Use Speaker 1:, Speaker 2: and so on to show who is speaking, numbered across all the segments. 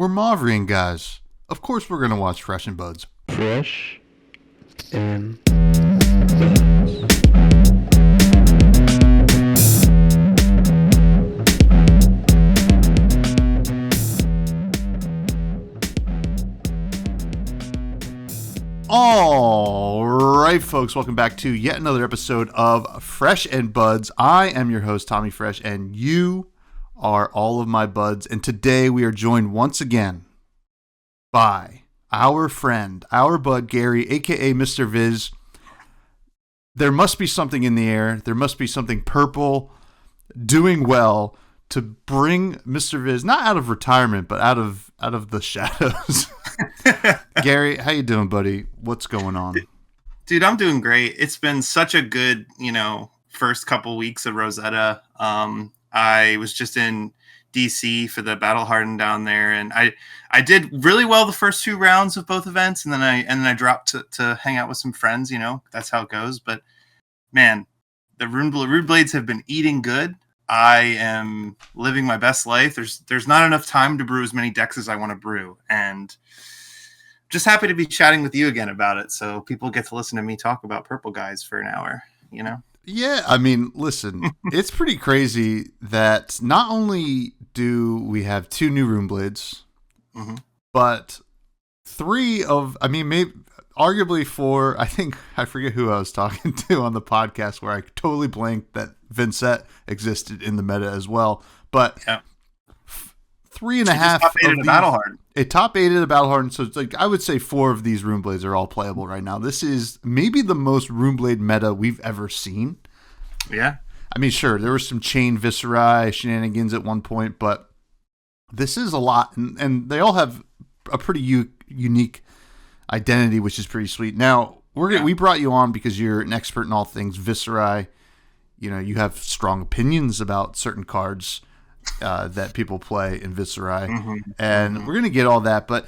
Speaker 1: We're Mavrian guys. Of course we're going to watch Fresh and Buds.
Speaker 2: Fresh and
Speaker 1: All right, folks. Welcome back to yet another episode of Fresh and Buds. I am your host, Tommy Fresh, and you are all of my buds. And today we are joined once again by our friend, our bud, Gary, a.k.a. Mr. Viz. There must be something in the air. There must be something purple doing well to bring Mr. Viz, not out of retirement, but out of the shadows. Gary, how you doing, buddy? What's going on?
Speaker 3: Dude, I'm doing great. It's been such a good, first couple weeks of Rosetta. I was just in DC for the Battle Hardened down there, and I did really well the first two rounds of both events, and then I dropped to hang out with some friends. That's how it goes. But man, the Rune Blades have been eating good. I am living my best life. There's not enough time to brew as many decks as I want to brew, and just happy to be chatting with you again about it, so people get to listen to me talk about purple guys for an hour.
Speaker 1: Yeah, I mean, listen, it's pretty crazy that not only do we have two new Rune Blades, but maybe arguably four. I forget who I was talking to on the podcast where I totally blanked that Viserai existed in the meta as well. But yeah. 3.5
Speaker 3: top 8 of the Battle Hardened.
Speaker 1: A top 8 of the Battle Hardened. So it's like I would say 4 of these Rune Blades are all playable right now. This is maybe the most Rune Blade meta we've ever seen.
Speaker 3: Yeah.
Speaker 1: I mean, sure, there was some chain Viserai shenanigans at one point, but this is a lot, and they all have a pretty unique identity, which is pretty sweet. Now, we brought you on because you're an expert in all things Viserai. You have strong opinions about certain cards that people play in Viserai, and we're going to get all that, but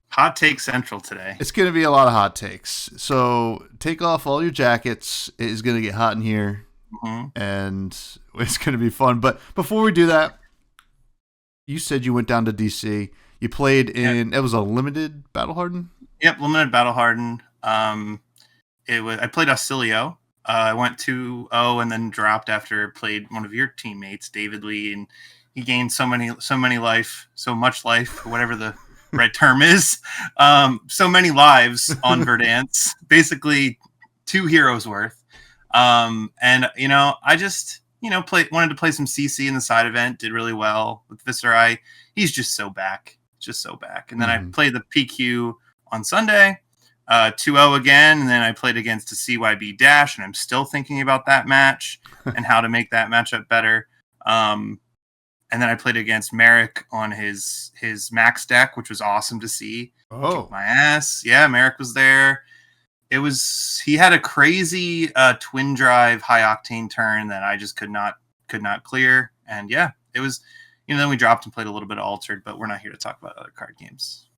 Speaker 3: Hot Take Central today.
Speaker 1: It's going to be a lot of hot takes, so take off all your jackets. It is going to get hot in here, and it's going to be fun. But before we do that, you said you went down to DC. You played in, it was a limited Battle Hardened?
Speaker 3: Yep, limited Battle Hardened. I played Auxilio. I went 2-0 and then dropped after I played one of your teammates, David Lee, and he gained so much life, whatever the right term is. So many lives on Verdansk, basically 2 heroes worth. And I just wanted to play some CC in the side event, did really well with Viserai. He's just so back. And then I played the PQ on Sunday. 2-0 again, and then I played against a CYB Dash, and I'm still thinking about that match and how to make that matchup better. And then I played against Merrick on his max deck, which was awesome to see.
Speaker 1: Oh,
Speaker 3: kicked my ass! Yeah, Merrick was there. He had a crazy twin drive high octane turn that I just could not clear, and yeah, it was. Then we dropped and played a little bit of Altered, but we're not here to talk about other card games.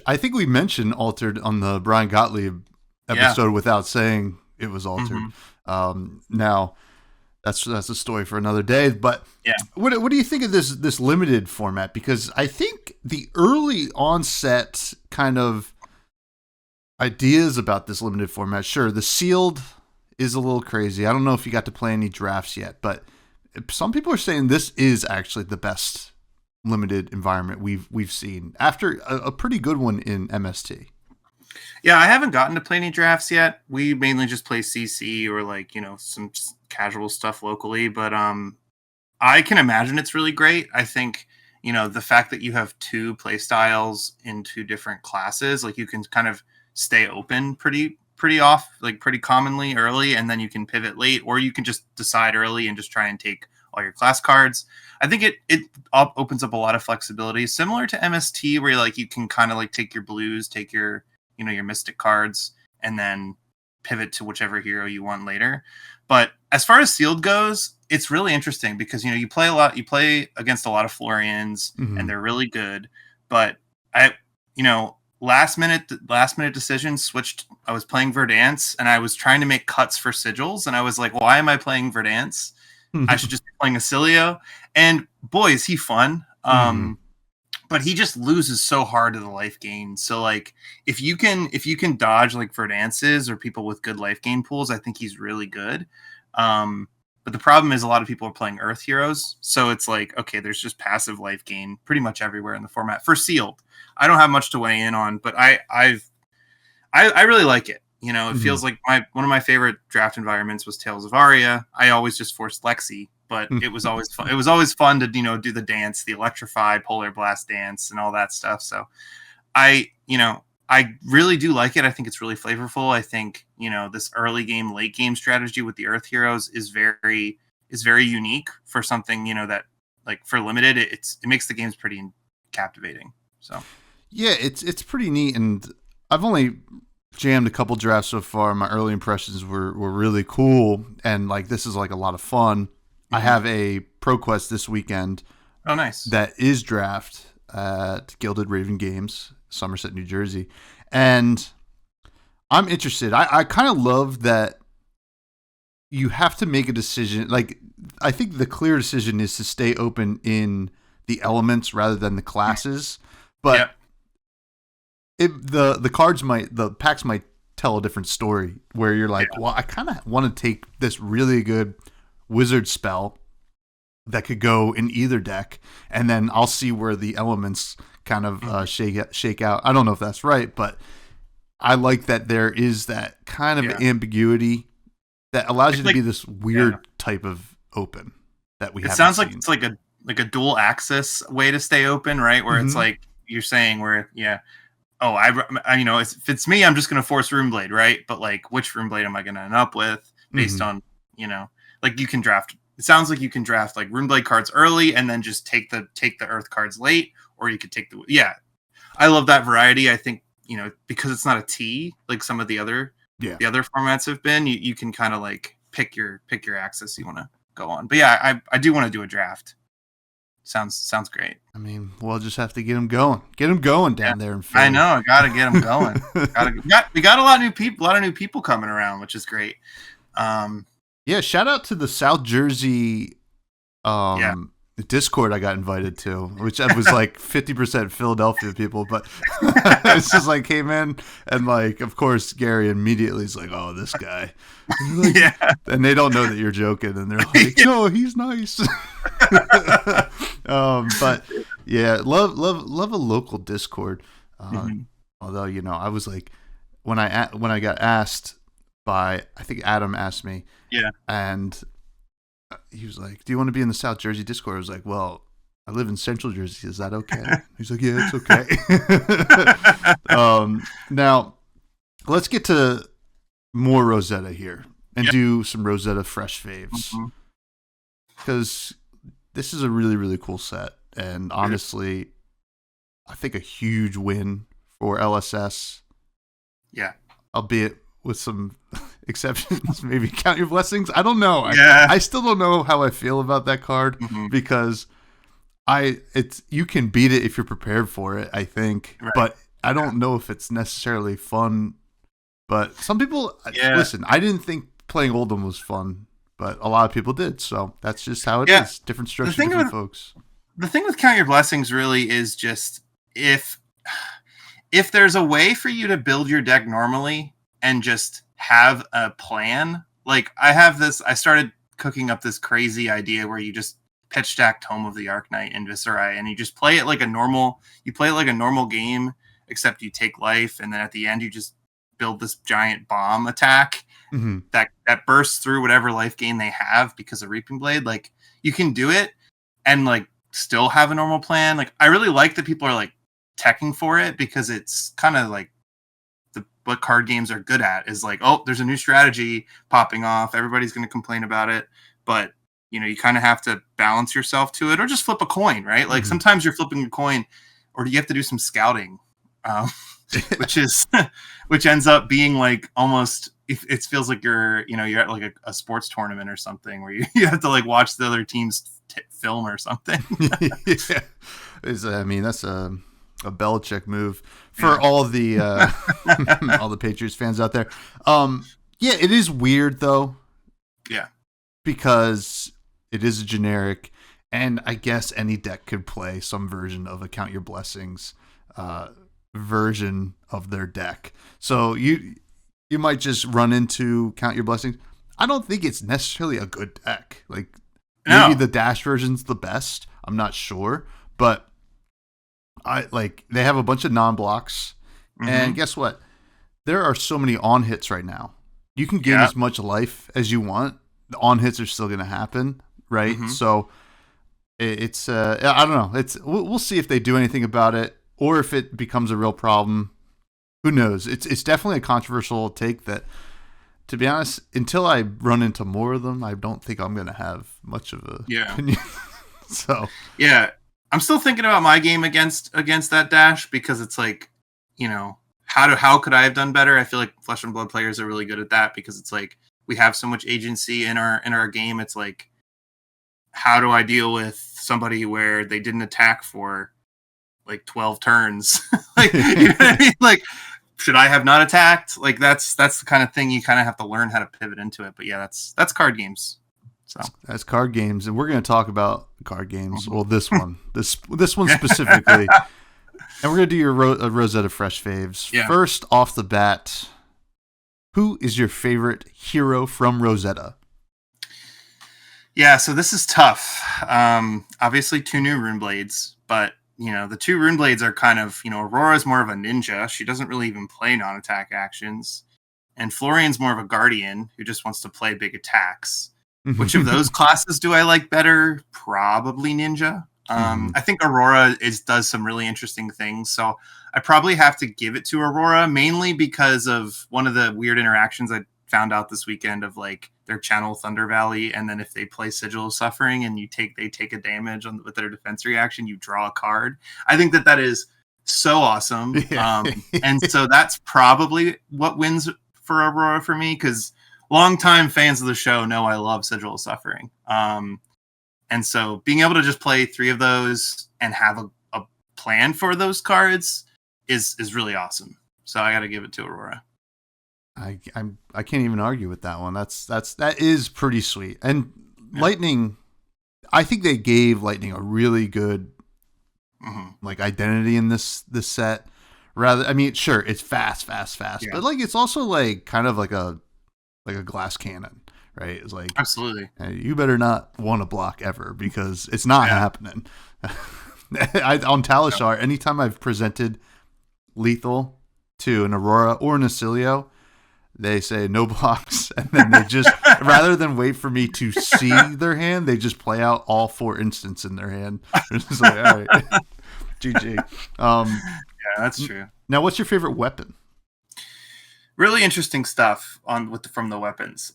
Speaker 1: I think we mentioned Altered on the Brian Gottlieb episode without saying it was Altered. Now, that's a story for another day. But what do you think of this limited format? Because I think the early onset kind of ideas about this limited format, sure, the sealed is a little crazy. I don't know if you got to play any drafts yet, but some people are saying this is actually the best limited environment we've seen after a pretty good one in MST.
Speaker 3: Yeah, I haven't gotten to play any drafts yet. We mainly just play CC or some casual stuff locally, but I can imagine it's really great. I think the fact that you have 2 play styles in 2 different classes, like you can kind of stay open pretty commonly early, and then you can pivot late, or you can just decide early and just try and take all your class cards. I think it opens up a lot of flexibility, similar to MST, where you can kind of take your blues, take your your mystic cards, and then pivot to whichever hero you want later. But as far as sealed goes, it's really interesting because you play against a lot of Florians, and they're really good. But last minute decision switched. I was playing Verdansk, and I was trying to make cuts for sigils, and I was like, why am I playing Verdansk? I should just be playing Auxilio. And boy, is he fun. but he just loses so hard to the life gain. So like if you can dodge like Verdances or people with good life gain pools, I think he's really good. But the problem is a lot of people are playing Earth Heroes, so it's like, okay, there's just passive life gain pretty much everywhere in the format for sealed. I don't have much to weigh in on, but I really like it. You know, it feels like one of my favorite draft environments was Tales of Aria. I always just forced Lexi, but it was always fun. It was always fun to, you know, do the dance, the Electrify, Polar Blast dance, and all that stuff. So I really do like it. I think it's really flavorful. I think, you know, this early game, late game strategy with the Earth Heroes is very unique for something, you know, that like for limited, it makes the games pretty captivating. So
Speaker 1: yeah, it's pretty neat, and I've only jammed a couple drafts so far. My early impressions were really cool, and like this is like a lot of fun. I have a Pro Quest this weekend.
Speaker 3: Oh, nice.
Speaker 1: That is draft at Gilded Raven Games, Somerset, New Jersey, and I'm interested. I kind of love that you have to make a decision. Like, I think the clear decision is to stay open in the elements rather than the classes, but the packs might tell a different story where you're like, well, I kind of want to take this really good wizard spell that could go in either deck, and then I'll see where the elements kind of shake out. I don't know if that's right, but I like that there is that kind of ambiguity that allows you to be this weird type of open that we. It
Speaker 3: sounds like it's like a dual axis way to stay open, right? Where it's like you're saying where oh, I you know, if it's me, I'm just going to force Runeblade, right? But like, which Runeblade am I going to end up with based on, you know, like you can draft. It sounds like you can draft like Runeblade cards early and then just take the Earth cards late, or you could take the I love that variety. I think, you know, because it's not a T like some of the other formats have been. You can kind of like pick your axis you want to go on. But yeah, I do want to do a draft. Sounds great.
Speaker 1: I mean, we'll just have to get them going. Get them going down there in Philly.
Speaker 3: I know. I got to get them going. We got a lot of new people coming around, which is great.
Speaker 1: Yeah, shout out to the South Jersey Discord I got invited to, which was like 50% Philadelphia people, but it's just like came in and like, of course, Gary immediately is like, oh, this guy. Like, and they don't know that you're joking, and they're like, no, he's nice. But yeah, love a local Discord. Although, you know, I was like, when I got asked by, I think Adam asked me, and he was like, do you want to be in the South Jersey Discord? I was like, well, I live in Central Jersey. Is that okay? He's like, yeah, it's okay. Now, let's get to more Rosetta here and do some Rosetta fresh faves. Because this is a really, really cool set. And honestly, I think a huge win for LSS.
Speaker 3: Yeah.
Speaker 1: Albeit with some exceptions, maybe count your blessings. I don't know. I still don't know how I feel about that card because you can beat it if you're prepared for it, I think. Right. But I don't know if it's necessarily fun. But some people listen, I didn't think playing Oldham was fun, but a lot of people did. So that's just how it is. Different strokes for different folks.
Speaker 3: The thing with count your blessings really is just if there's a way for you to build your deck normally and just have a plan. Like I started cooking up this crazy idea where you just pitch stack Tome of the Arknight and Viserai, and you just play it like a normal game, except you take life, and then at the end you just build this giant bomb attack that bursts through whatever life gain they have because of Reaping Blade. Like, you can do it and like still have a normal plan. Like, I really like that people are like teching for it, because it's kind of like what card games are good at is like, oh, there's a new strategy popping off, everybody's going to complain about it, but you know, you kind of have to balance yourself to it, or just flip a coin, right? Like sometimes you're flipping a coin, or you have to do some scouting, which ends up being like almost, it feels like you're at like a sports tournament or something where you have to like watch the other team's film or something.
Speaker 1: I mean, that's a Belichick move for all the all the Patriots fans out there. It is weird though. Yeah, because it is a generic, And I guess any deck could play some version of a Count Your Blessings version of their deck. So you might just run into Count Your Blessings. I don't think it's necessarily a good deck. Like maybe the Dash version's the best. I'm not sure, but they have a bunch of non-blocks, and guess what? There are so many on hits right now. You can gain as much life as you want. The on hits are still going to happen, right? So it's I don't know. We'll see if they do anything about it, or if it becomes a real problem. Who knows? It's definitely a controversial take that, to be honest, until I run into more of them, I don't think I'm going to have much of a opinion. So
Speaker 3: yeah, I'm still thinking about my game against that Dash, because it's like, how could I have done better? I feel like Flesh and Blood players are really good at that, because it's like we have so much agency in our game. It's like, how do I deal with somebody where they didn't attack for like 12 turns? Like, you know what I mean? Like, should I have not attacked? Like, that's the kind of thing you kind of have to learn how to pivot into it. But yeah, that's card games. So
Speaker 1: that's card games, and we're going to talk about card games. Well, this one specifically, and we're going to do your Rosetta Fresh faves.
Speaker 3: Yeah.
Speaker 1: First off the bat, who is your favorite hero from Rosetta?
Speaker 3: Yeah, so this is tough. Obviously, 2 new Rune Blades, but the 2 Rune Blades are kind of, Aurora's more of a ninja. She doesn't really even play non-attack actions, and Florian's more of a guardian who just wants to play big attacks. Which of those classes do I like better? Probably ninja. I think Aurora does some really interesting things, so I probably have to give it to Aurora, mainly because of one of the weird interactions I found out this weekend of like their channel Thunder Valley, and then if they play Sigil of Suffering and they take a damage with their defense reaction, you draw a card. I think that is so awesome. And so that's probably what wins for Aurora for me, because longtime fans of the show know I love Sigil of Suffering. And so being able to just play 3 of those and have a plan for those cards is really awesome. So I got to give it to Aurora.
Speaker 1: I can't even argue with that one. That is pretty sweet. And Lightning, I think they gave Lightning a really good like identity in this set. Rather, I mean, sure, it's fast, but like it's also like kind of like a glass cannon, right? It's like,
Speaker 3: absolutely,
Speaker 1: hey, you better not want to block ever, because it's not happening. On Talishar, anytime I've presented lethal to an Aurora or an Acilio, they say no blocks, and then they just rather than wait for me to see their hand, they just play out all 4 instants in their hand. It's just like, all right, GG.
Speaker 3: Yeah, that's true.
Speaker 1: Now, what's your favorite weapon?
Speaker 3: Really interesting stuff from the weapons.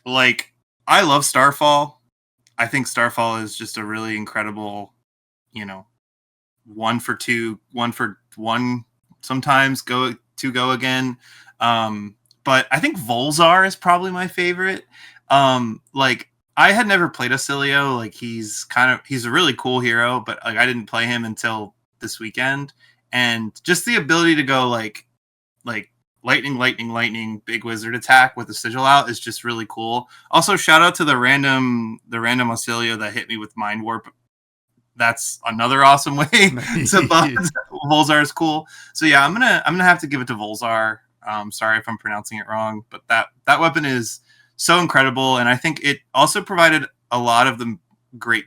Speaker 3: Like, I love Starfall. I think Starfall is just a really incredible, 1 for 2, 1 for 1. Sometimes go again. But I think Volzar is probably my favorite. Like, I had never played Acilio. Like, he's a really cool hero, but like I didn't play him until this weekend. And just the ability to go like lightning, big wizard attack with the sigil out is just really cool. Also, shout out to the random Acilio that hit me with Mind Warp. That's another awesome way to buff. Volzar is cool. So yeah, I'm gonna have to give it to Volzar. Sorry if I'm pronouncing it wrong, but that weapon is so incredible, and I think it also provided a lot of the great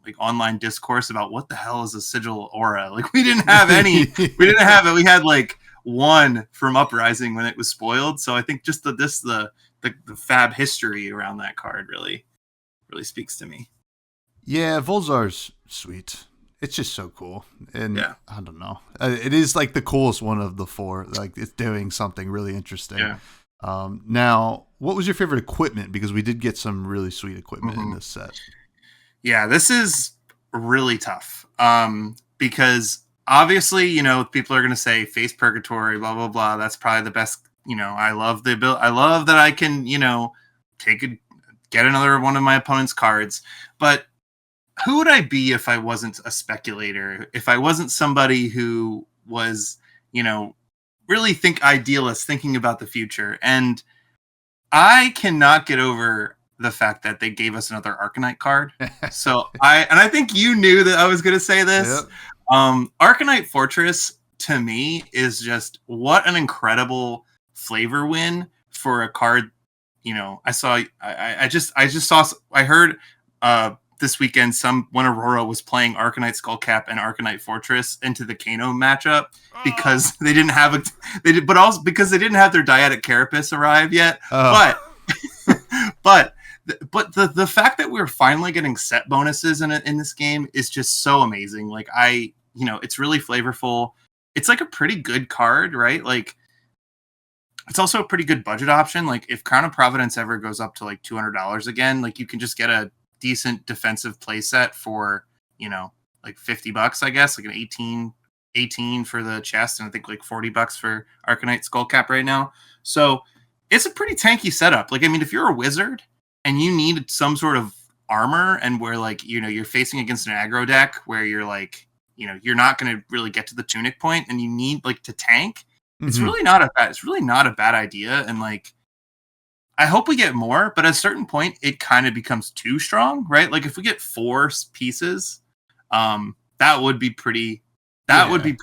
Speaker 3: like online discourse about what the hell is a sigil aura. Like, we didn't have any. We didn't have it. We had like 1 from Uprising when it was spoiled. So I think just the fab history around that card really speaks to me.
Speaker 1: Yeah, Volzar's sweet. It's just so cool. And I don't know. It is like the coolest one of the 4. Like, it's doing something really interesting. Yeah. Now, what was your favorite equipment? Because we did get some really sweet equipment in this set.
Speaker 3: Yeah, this is really tough. Because obviously, people are going to say Face Purgatory, blah, blah, blah. That's probably the best. I love the ability. I love that I can, get another one of my opponent's cards. But who would I be if I wasn't a speculator? If I wasn't somebody who was, really idealist, thinking about the future? And I cannot get over the fact that they gave us another Arknight card. So I think you knew that I was going to say this. Yep. Arknight Fortress to me is just what an incredible flavor win for a card. You know, I heard this weekend when Aurora was playing Arknight Skullcap and Arknight Fortress into the Kano matchup because they didn't have but also because they didn't have their Dyadic Carapace arrive yet. But the fact that we're finally getting set bonuses in this game is just so amazing. Like it's really flavorful. It's like a pretty good card, right? Like it's also a pretty good budget option. Like if Crown of Providence ever goes up to like $200 again, like you can just get a decent defensive playset for, like $50, I guess, like an 18 for the chest, and I think like $40 for Arknight Skullcap right now. So it's a pretty tanky setup. Like, I mean, if you're a wizard and you need some sort of armor and where like, you're facing against an aggro deck where you're like, you're not going to really get to the tunic point and you need like to tank, it's really not a bad idea. And like, I hope we get more, but at a certain point, it kind of becomes too strong, right? Like if we get 4 pieces, that would be pretty. That would be,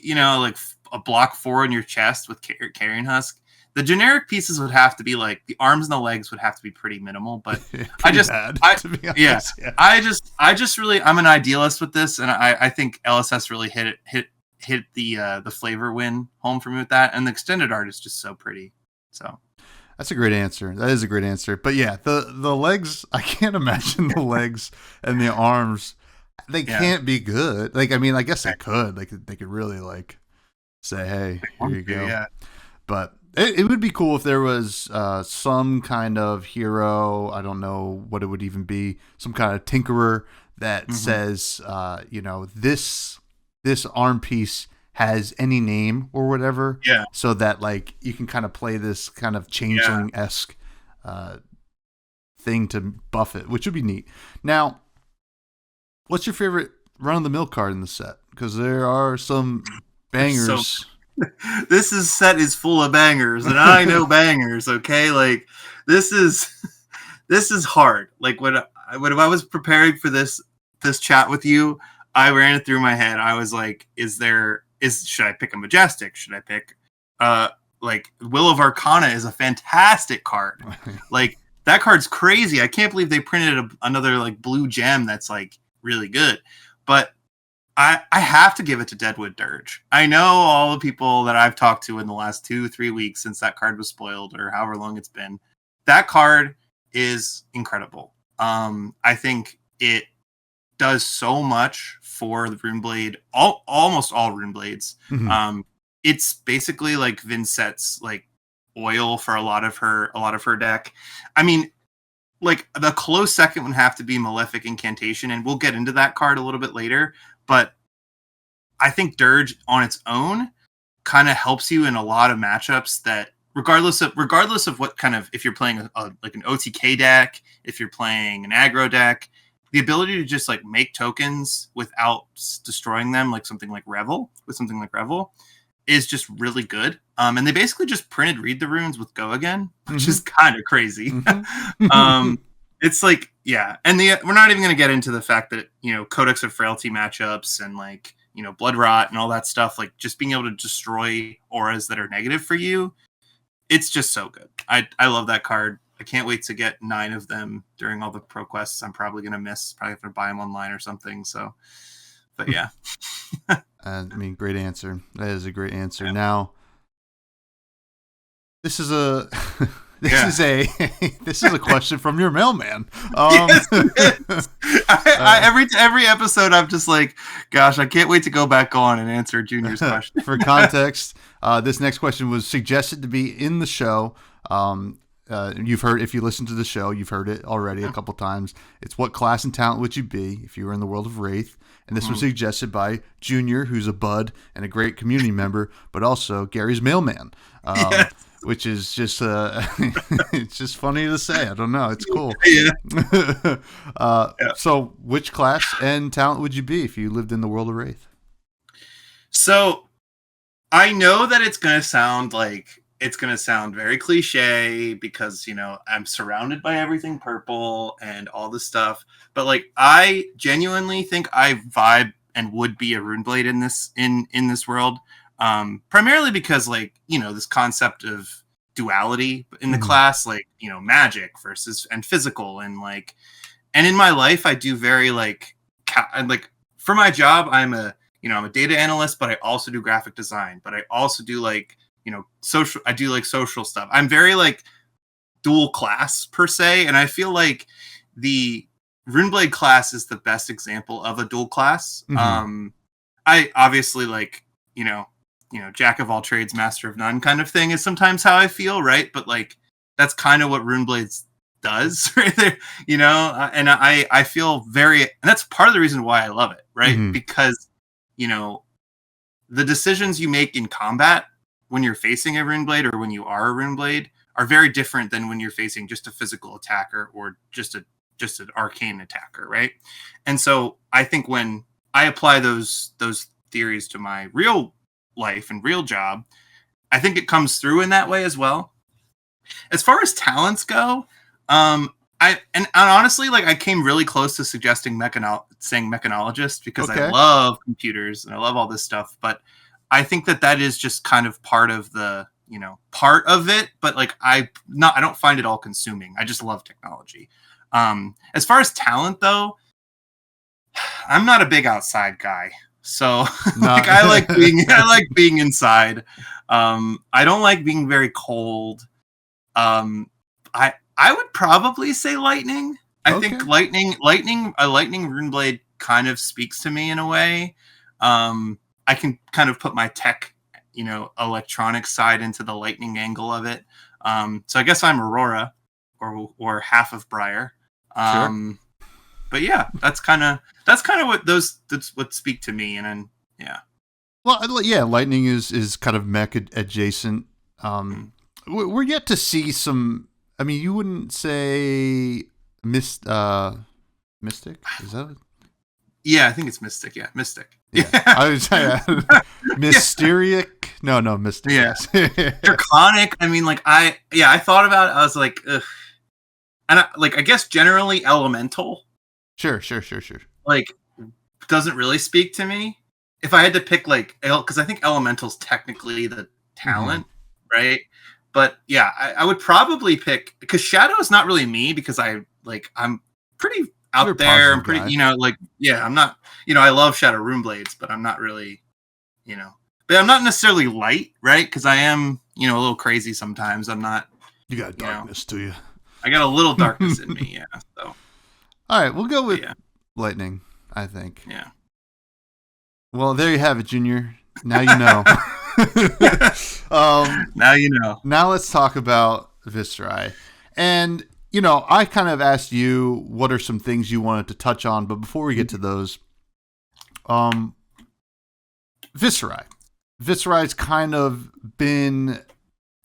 Speaker 3: like a block 4 in your chest with Carrion Husk. The generic pieces would have to be like the arms and the legs would have to be pretty minimal. But I'm an idealist with this, and I think LSS really hit the flavor win home for me with that, and the extended art is just so pretty. So.
Speaker 1: That's a great answer. That is a great answer. But yeah, the legs, I can't imagine the legs and the arms. They can't be good. Like, I mean, I guess they could. Like, they could really like say, "Hey, here you go." Yeah. But it would be cool if there was some kind of hero. I don't know what it would even be. Some kind of tinkerer that says, this arm piece has any name or whatever, so that like you can kind of play this kind of changeling-esque thing to buff it, which would be neat. Now, what's your favorite run-of-the-mill card in the set? Because there are some bangers.
Speaker 3: This set is full of bangers, and I know bangers. Okay, like this is hard. Like when I was preparing for this chat with you, I ran it through my head. I was like, should I pick a Majestic? Should I pick like Will of Arcana is a fantastic card. Like that card's crazy. I can't believe they printed another like blue gem that's like really good. But I have to give it to Deadwood Dirge. I know all the people that I've talked to in the last 2-3 weeks since that card was spoiled or however long it's been. That card is incredible. I think it does so much for the Runeblade, almost all Runeblades. It's basically like Vincett's like oil for a lot of her deck. I mean, like the close second would have to be Malefic Incantation, and we'll get into that card a little bit later. But I think Dirge on its own kind of helps you in a lot of matchups that regardless of what kind of, if you're playing like an OTK deck, if you're playing an aggro deck, the ability to just like make tokens without destroying them, like something like Revel, is just really good. And they basically just printed Read the Runes with Go Again, which is kind of crazy. It's like, yeah. And we're not even going to get into the fact that, Codex of Frailty matchups and like, Blood Rot and all that stuff, like just being able to destroy auras that are negative for you. It's just so good. I love that card. I can't wait to get 9 of them during all the pro quests. I'm probably going to miss. Probably have to buy them online or something. So, but yeah.
Speaker 1: I mean, great answer. That is a great answer. Yeah. Now, this is a this is a question from your mailman.
Speaker 3: Yes, every episode, I'm just like, gosh, I can't wait to go back on and answer Junior's question.
Speaker 1: For context, this next question was suggested to be in the show. You've heard, if you listen to the show, you've heard it already a couple times. It's what class and talent would you be if you were in the world of Wraith? And this was suggested by Junior, who's a bud and a great community member, but also Gary's mailman, which is just it's just funny to say. I don't know. It's cool. So which class and talent would you be if you lived in the world of Wraith?
Speaker 3: So I know that it's going to sound like it's going to sound very cliche because, I'm surrounded by everything purple and all this stuff. But like, I genuinely think I vibe and would be a Runeblade in this world. Primarily because like, this concept of duality in the class, like, magic versus and physical and like, and in my life, I do very like for my job, I'm a data analyst, but I also do graphic design, but I also do like, I do like social stuff. I'm very like dual class per se. And I feel like the Runeblade class is the best example of a dual class. I obviously like, jack of all trades, master of none kind of thing is sometimes how I feel. Right. But like, that's kind of what Runeblades does right there, and I feel and that's part of the reason why I love it. Right. Because, the decisions you make in combat when you're facing a Runeblade or when you are a Runeblade are very different than when you're facing just a physical attacker or just an arcane attacker, right? And so I think when I apply those theories to my real life and real job, I think it comes through in that way as well. As far as talents go, and honestly, like I came really close to suggesting saying mechanologist because I love computers and I love all this stuff, but I think that is just kind of part of the, part of it, but like I don't find it all consuming. I just love technology. As far as talent though, I'm not a big outside guy. So like I like being inside. I don't like being very cold. I would probably say lightning. I think a lightning Runeblade kind of speaks to me in a way. I can kind of put my tech, electronic side into the lightning angle of it. So I guess I'm Aurora or half of Briar.
Speaker 1: Sure.
Speaker 3: But yeah, that's kind of that's what speak to me. And then, yeah.
Speaker 1: Well, yeah, lightning is kind of mech adjacent. We're yet to see some. I mean, you wouldn't say mystic? Is that?
Speaker 3: Yeah, I think it's mystic. Yeah, mystic.
Speaker 1: Yeah, I was mysteric. No, mystic.
Speaker 3: Yeah, draconic. I mean, like I thought about it. I was like, ugh. And I guess generally elemental.
Speaker 1: Sure.
Speaker 3: Like, doesn't really speak to me. If I had to pick, like, because I think elemental's technically the talent, right? But yeah, I would probably pick because Shadow is not really me because I'm pretty out there. I'm pretty, guy. I'm not, I love Shadow Runeblades, but I'm not really, but I'm not necessarily light, right? Because I am, a little crazy sometimes. I'm not.
Speaker 1: You got darkness to you.
Speaker 3: I got a little darkness in me, yeah. So.
Speaker 1: All right, we'll go with lightning, I think.
Speaker 3: Yeah.
Speaker 1: Well, there you have it, Junior. Now you know.
Speaker 3: Now you know.
Speaker 1: Now let's talk about Viserai. And, I kind of asked you what are some things you wanted to touch on, but before we get to those, Viserai. Viserai's kind of been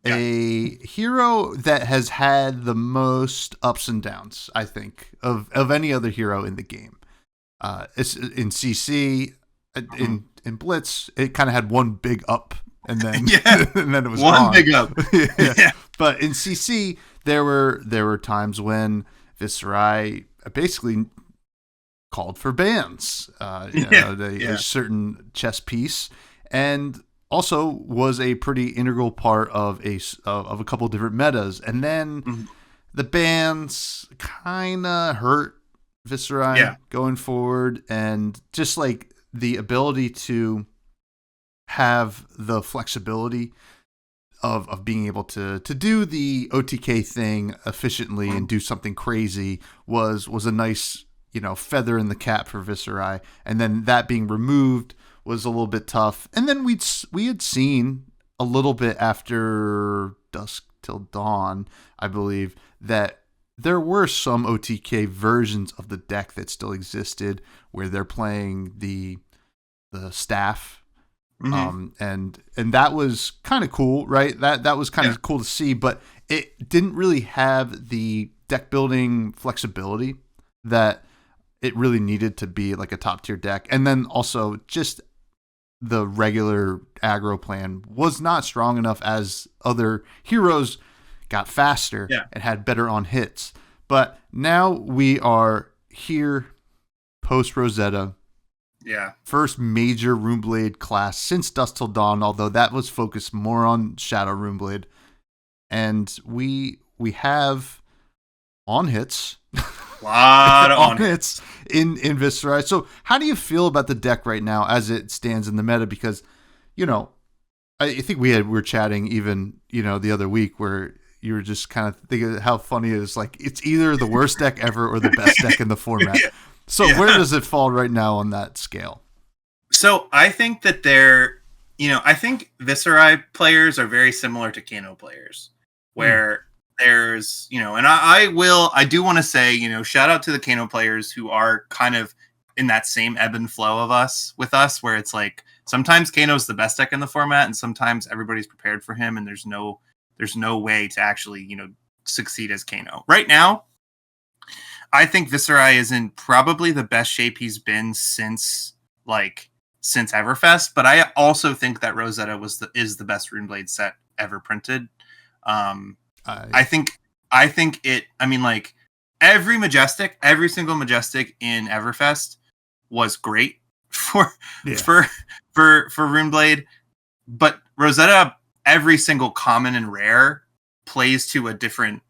Speaker 1: a hero that has had the most ups and downs, I think, of any other hero in the game. It's in CC, in Blitz, it kind of had one big up, and then and then it was
Speaker 3: one
Speaker 1: gone.
Speaker 3: Big up.
Speaker 1: Yeah. But in CC, there were times when Viserai basically called for bans. A certain chess piece, and also was a pretty integral part of a couple different metas. And then the bans kind of hurt Viserai going forward, and just like the ability to have the flexibility of being able to do the OTK thing efficiently and do something crazy was a nice, feather in the cap for Viserai. And then that being removed was a little bit tough. And then we had seen a little bit after Dusk Till Dawn, I believe, that there were some OTK versions of the deck that still existed where they're playing the staff. And that was kind of cool, right? That was kind of cool to see, but it didn't really have the deck building flexibility that it really needed to be like a top tier deck. And then also just the regular aggro plan was not strong enough as other heroes got faster and had better on hits. But now we are here post Rosetta.
Speaker 3: Yeah.
Speaker 1: First major Runeblade class since Dusk Till Dawn, although that was focused more on Shadow Runeblade. And we have on hits.
Speaker 3: A lot of on
Speaker 1: hits in Viserai. So how do you feel about the deck right now as it stands in the meta? Because, I think we were chatting even, the other week where you were just kind of thinking how funny it is. Like, it's either the worst deck ever or the best deck in the format. So where does it fall right now on that scale?
Speaker 3: So I think that I think Viserai players are very similar to Kano players, where there's, and I do want to say, shout out to the Kano players who are kind of in that same ebb and flow with us, where it's like sometimes Kano's the best deck in the format, and sometimes everybody's prepared for him, and there's no way to actually, succeed as Kano. Right now, I think Viserai is in probably the best shape he's been since Everfest, but I also think that Rosetta is the best Runeblade set ever printed. I think it. I mean, like every single Majestic in Everfest was great for Runeblade, but Rosetta, every single common and rare plays to a different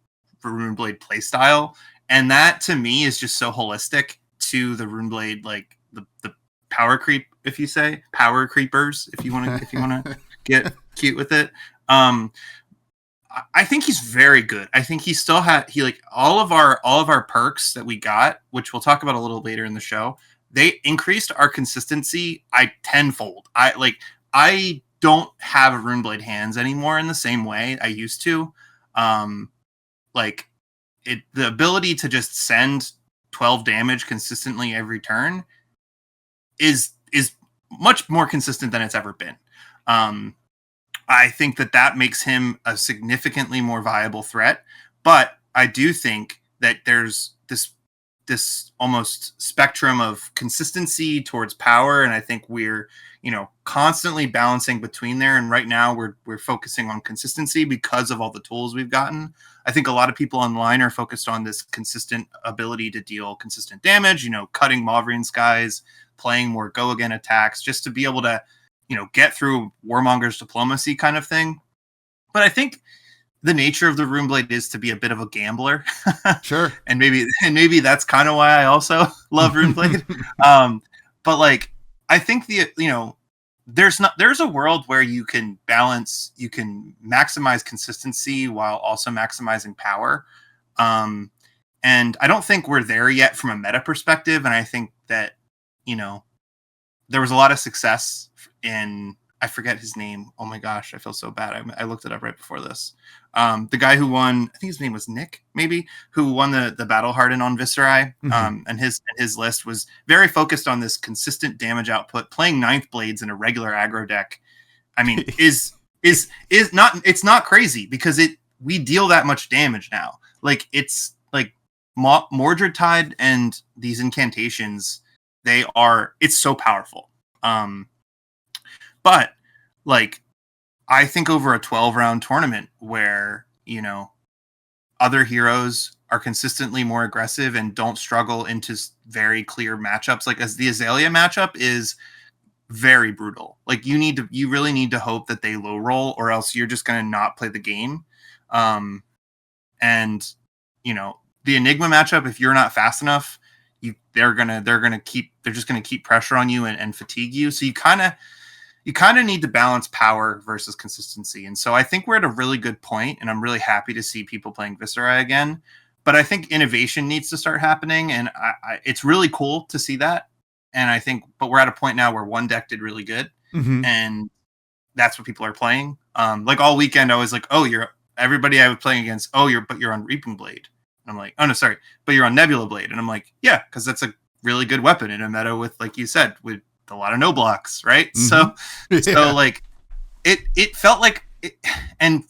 Speaker 3: Runeblade playstyle. And that to me is just so holistic to the Runeblade, like the power creep, if you say power creepers, if you want to get cute with it. I think he's very good. I think he still all of our perks that we got, which we'll talk about a little later in the show. They increased our consistency tenfold. I don't have Runeblade hands anymore in the same way I used to. The ability to just send 12 damage consistently every turn is much more consistent than it's ever been. I think that makes him a significantly more viable threat, but I do think that there's this almost spectrum of consistency towards power, and I think we're constantly balancing between there. And right now we're focusing on consistency because of all the tools we've gotten. I think a lot of people online are focused on this consistent ability to deal consistent damage, cutting Mauvrian Skies, playing more go again attacks, just to be able to, get through Warmonger's diplomacy kind of thing. But I think the nature of the Runeblade is to be a bit of a gambler.
Speaker 1: Sure.
Speaker 3: and maybe that's kind of why I also love Runeblade. But I think there's a world where you can maximize consistency while also maximizing power. And I don't think we're there yet from a meta perspective. And I think that, there was a lot of success in, I forget his name. Oh my gosh, I feel so bad. I looked it up right before this. The guy who won, I think his name was Nick, maybe, who won the Battle Hardened on Viserai. And his list was very focused on this consistent damage output. Playing Ninth Blades in a regular aggro deck, I mean, it's not crazy because we deal that much damage now. It's like Mordred Tide and these incantations, it's so powerful. But I think over a 12-round tournament where, other heroes are consistently more aggressive and don't struggle into very clear matchups, like as the Azalea matchup is very brutal. You really need to hope that they low roll, or else you're just going to not play the game. And the Enigma matchup, if you're not fast enough, they're just gonna keep pressure on you and fatigue you. So you kind of need to balance power versus consistency. And so I think we're at a really good point, and I'm really happy to see people playing Viserai again. But I think innovation needs to start happening, and it's really cool to see that. And but we're at a point now where one deck did really good, and that's what people are playing. All weekend I was like, oh, everybody I was playing against. Oh, you're on Reaping Blade. And I'm like, oh no, sorry, but you're on Nebula Blade. And I'm like, yeah, because that's a really good weapon in a meta with, like you said, with a lot of no blocks, right? So it felt like it, and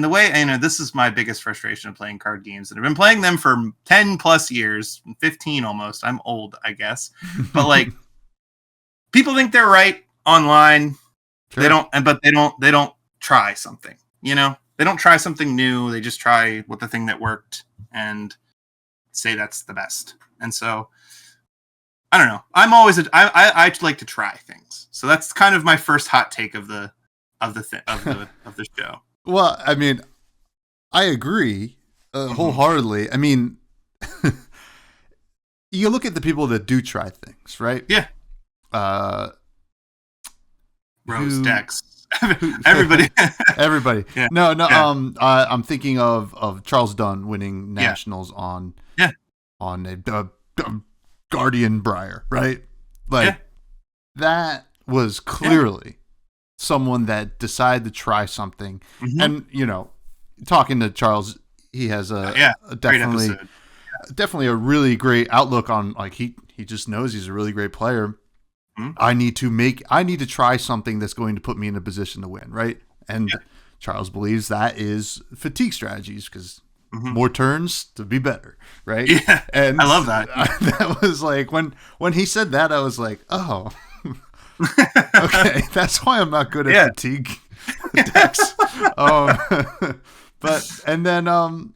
Speaker 3: the way this is my biggest frustration of playing card games, and I've been playing them for 10 plus years, 15 almost. I'm old, I guess, but people think they're right online.
Speaker 1: Sure.
Speaker 3: They don't try something, you know? They don't try something new. They just try with the thing that worked and say that's the best. And so I don't know. I like to try things. So that's kind of my first hot take of the show.
Speaker 1: Well, I mean, I agree wholeheartedly. I mean, you look at the people that do try things, right?
Speaker 3: Yeah. Rose Dex. Everybody.
Speaker 1: Everybody.
Speaker 3: Yeah.
Speaker 1: No.
Speaker 3: Yeah.
Speaker 1: I'm thinking of Charles Dunn winning nationals on a Guardian Briar, right? Like that was clearly someone that decided to try something. Mm-hmm. And, you know, talking to Charles, he has a definitely a really great outlook on, like, he just knows he's a really great player. Mm-hmm. I need to try something that's going to put me in a position to win, right? And Charles believes that is fatigue strategies, because more turns to be better, right?
Speaker 3: Yeah,
Speaker 1: and
Speaker 3: I love that.
Speaker 1: That was like, when he said that, I was like, oh, okay, that's why I'm not good at fatigue decks. But and then I'm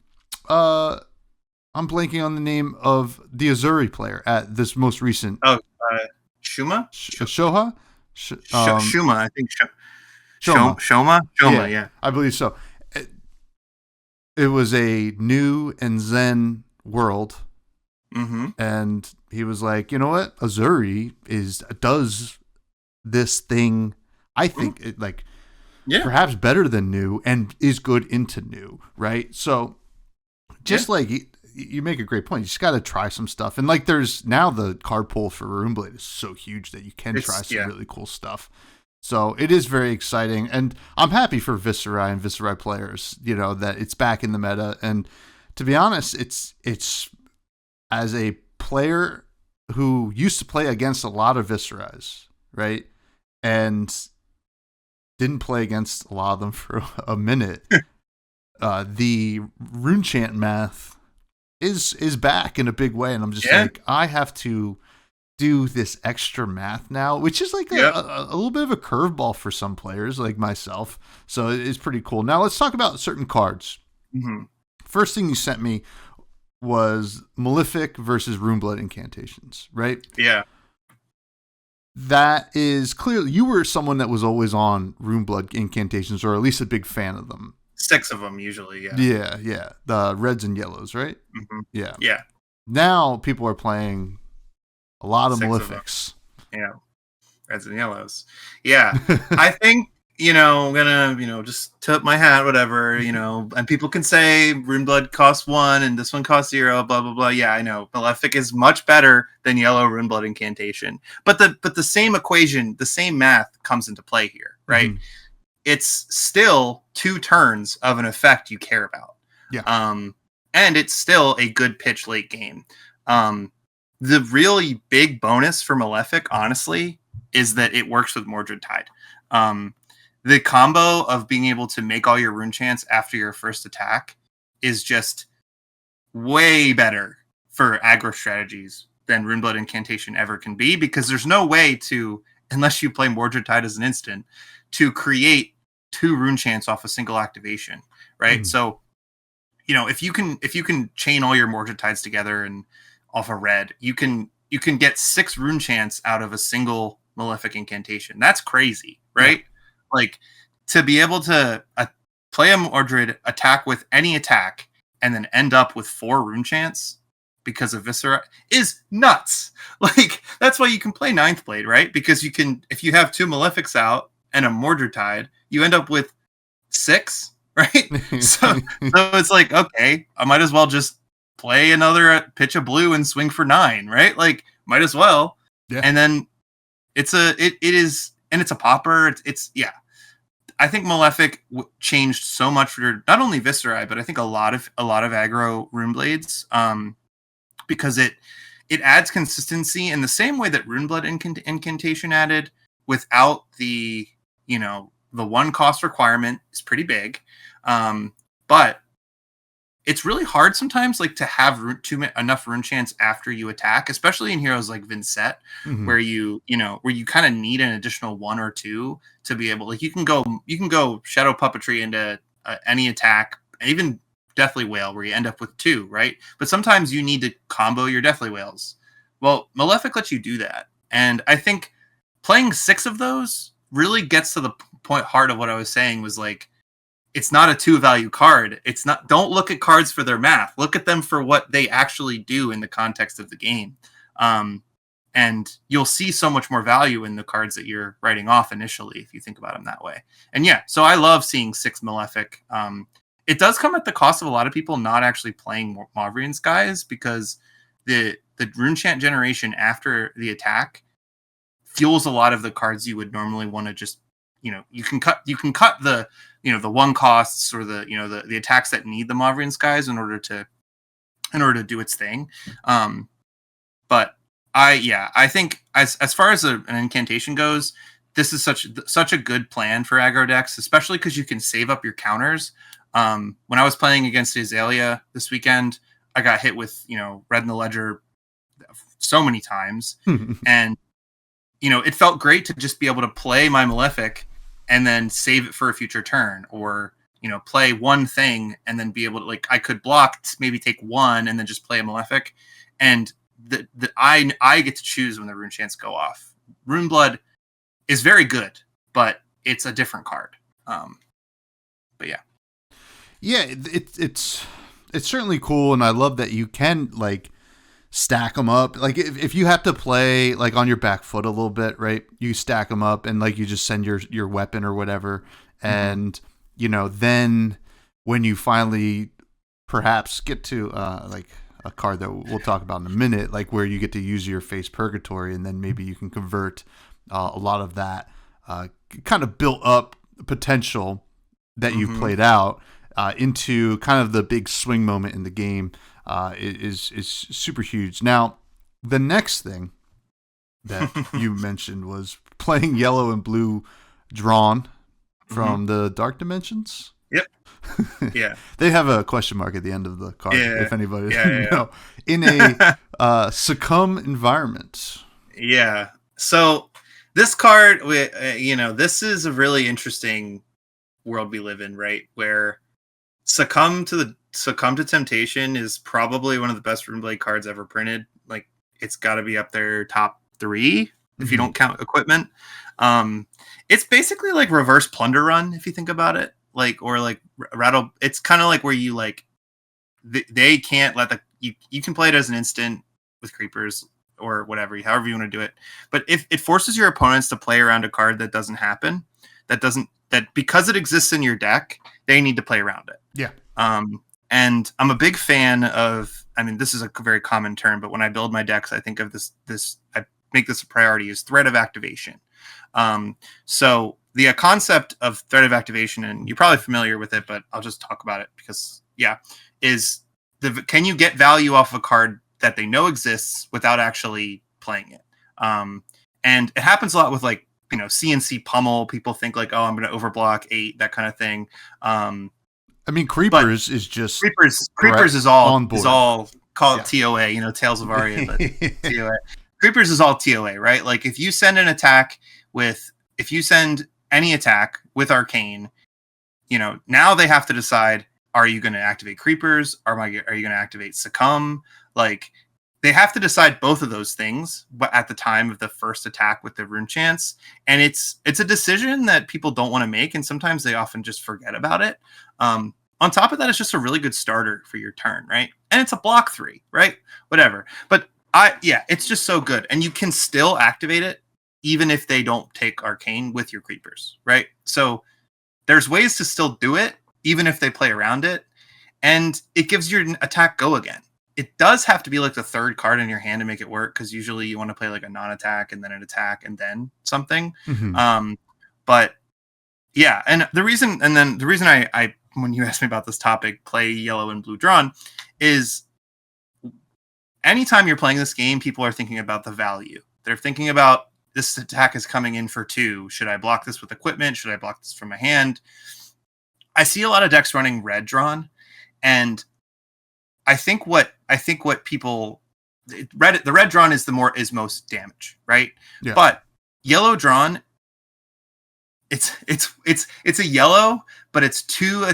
Speaker 1: blanking on the name of the Azuri player at this most recent.
Speaker 3: Shuma?
Speaker 1: Shoha?
Speaker 3: Shuma, I think.
Speaker 1: Shoma,
Speaker 3: yeah.
Speaker 1: I believe so. It was a new and Zen world, and he was like, you know what? Azuri does this thing. I think perhaps better than new, and is good into new, right? So, just like you make a great point. You just got to try some stuff, and like there's now the card pool for Runeblade is so huge that you can try some really cool stuff. So it is very exciting, and I'm happy for Viserai and Viserai players, you know, that it's back in the meta. And to be honest, it's as a player who used to play against a lot of Viserais, right, and didn't play against a lot of them for a minute. The rune chant math is back in a big way, and I'm just like, I have to do this extra math now, which is like a little bit of a curveball for some players like myself. So it's pretty cool. Now let's talk about certain cards. Mm-hmm. First thing you sent me was Malefic versus Runeblood incantations, right?
Speaker 3: Yeah.
Speaker 1: That is clearly, you were someone that was always on Runeblood incantations, or at least a big fan of them.
Speaker 3: 6 of them usually,
Speaker 1: Yeah. The reds and yellows, right?
Speaker 3: Mm-hmm.
Speaker 1: Yeah. Now people are playing a lot of Malefics.
Speaker 3: Reds and yellows. Yeah. I think, I'm gonna, just tip my hat, whatever, and people can say Runeblood costs 1 and this one costs 0, blah, blah, blah. Yeah, I know. Malefic is much better than yellow Runeblood incantation. But the same equation, the same math comes into play here, right? Mm-hmm. It's still 2 turns of an effect you care about.
Speaker 1: Yeah.
Speaker 3: And it's still a good pitch late game. The really big bonus for Malefic, honestly, is that it works with Mordred Tide. The combo of being able to make all your rune chants after your first attack is just way better for aggro strategies than Runeblood incantation ever can be, because there's no way to, unless you play Mordred Tide as an instant, to create 2 rune chants off a single activation, right? So, if you can chain all your Mordred Tides together and off a red, you can get 6 rune chants out of a single Malefic incantation. That's crazy, right? Yeah. Like, to be able to play a Mordred, attack with any attack, and then end up with 4 rune chants because of Viserai is nuts. Like, that's why you can play Ninth Blade, right? Because you can, if you have 2 Malefics out and a Mordred Tide, you end up with 6, right? so it's like, okay, I might as well just play another pitch of blue and swing for 9, right? Like, might as well. Yeah. And then it's a popper. It's I think Malefic changed so much for not only Viserai, but I think a lot of aggro Runeblades, because it adds consistency in the same way that Runeblood incantation added, without the the 1 cost requirement is pretty big, but it's really hard sometimes, like, to have enough rune chance after you attack, especially in heroes like Viserai, where where you kind of need an additional 1 or 2 to be able, like, you can go Shadow Puppetry into any attack, even Deathly Whale, where you end up with 2, right? But sometimes you need to combo your Deathly Whales. Well, Malefic lets you do that, and I think playing 6 of those really gets to the heart of what I was saying, was like, it's not a 2 value card. It's not. Don't look at cards for their math. Look at them for what they actually do in the context of the game, and you'll see so much more value in the cards that you're writing off initially if you think about them that way. And yeah, so I love seeing 6 Malefic. It does come at the cost of a lot of people not actually playing Mauvrion Skies, because the rune chant generation after the attack fuels a lot of the cards you would normally want to just, you can cut the the 1 costs, or the attacks that need the Mauvrion Skies in order to do its thing. But I think as far as an incantation goes, this is such a good plan for aggro decks, especially because you can save up your counters. When I was playing against Azalea this weekend, I got hit with Red in the Ledger so many times, and it felt great to just be able to play my Malefic and then save it for a future turn, or play one thing and then be able to, like, I could block, maybe take 1 and then just play a Malefic, and I get to choose when the rune chants go off. Rune Blood is very good, but it's a different card. But
Speaker 1: it's certainly cool, and I love that you can, like, stack them up. Like, if you have to play, like, on your back foot a little bit, right, you stack them up, and, like, you just send your weapon or whatever, and then when you finally perhaps get to like a card that we'll talk about in a minute, like where you get to use your Face Purgatory, and then maybe you can convert a lot of that kind of built up potential that you've played out into kind of the big swing moment in the game. Is super huge. Now, the next thing that you mentioned was playing yellow and blue drawn from the Dark Dimensions.
Speaker 3: Yep. Yeah.
Speaker 1: They have a question mark at the end of the card, if anybody doesn't know. In a Succumb environment.
Speaker 3: Yeah. So this card, this is a really interesting world we live in, right? Where Succumb to Temptation is probably one of the best Runeblade cards ever printed. Like, it's got to be up there top 3 if you don't count equipment. It's basically like reverse Plunder Run if you think about it. Like, or like Rattle. It's kind of like where you, like, they can't let you can play it as an instant with creepers or whatever, however you want to do it. But if it forces your opponents to play around a card that doesn't happen, that because it exists in your deck, they need to play around it.
Speaker 1: Yeah.
Speaker 3: And I'm a big fan of, I mean, this is a very common term, but when I build my decks, I think of this, I make this a priority, is threat of activation. So the concept of threat of activation, and you're probably familiar with it, but I'll just talk about it because, is can you get value off of a card that they know exists without actually playing it? And it happens a lot with, like, CNC Pummel. People think, like, oh, I'm going to overblock 8, that kind of thing.
Speaker 1: I mean, Creepers is just
Speaker 3: Creepers is all
Speaker 1: on board.
Speaker 3: Is all called TOA, Tales of Aria, but TOA. Creepers is all TOA, right? Like, if you send any attack with Arcane, now they have to decide, are you going to activate Creepers? Are you going to activate Succumb? Like, they have to decide both of those things at the time of the first attack with the rune chants. And it's a decision that people don't want to make, and sometimes they often just forget about it. On top of that, it's just a really good starter for your turn, right? And it's a block 3, right? Whatever. But it's just so good. And you can still activate it even if they don't take Arcane with your creepers, right? So there's ways to still do it, even if they play around it. And it gives your attack go again. It does have to be like the 3rd card in your hand to make it work, because usually you want to play like a non-attack and then an attack and then something. But yeah, and the reason I when you asked me about this topic, play yellow and blue drawn, is anytime you're playing this game, people are thinking about the value. They're thinking about, this attack is coming in for 2. Should I block this with equipment? Should I block this from my hand? I see a lot of decks running red drawn, and I think what people the red drawn is most damage, right?
Speaker 1: Yeah.
Speaker 3: But yellow drawn, it's a yellow, but it's two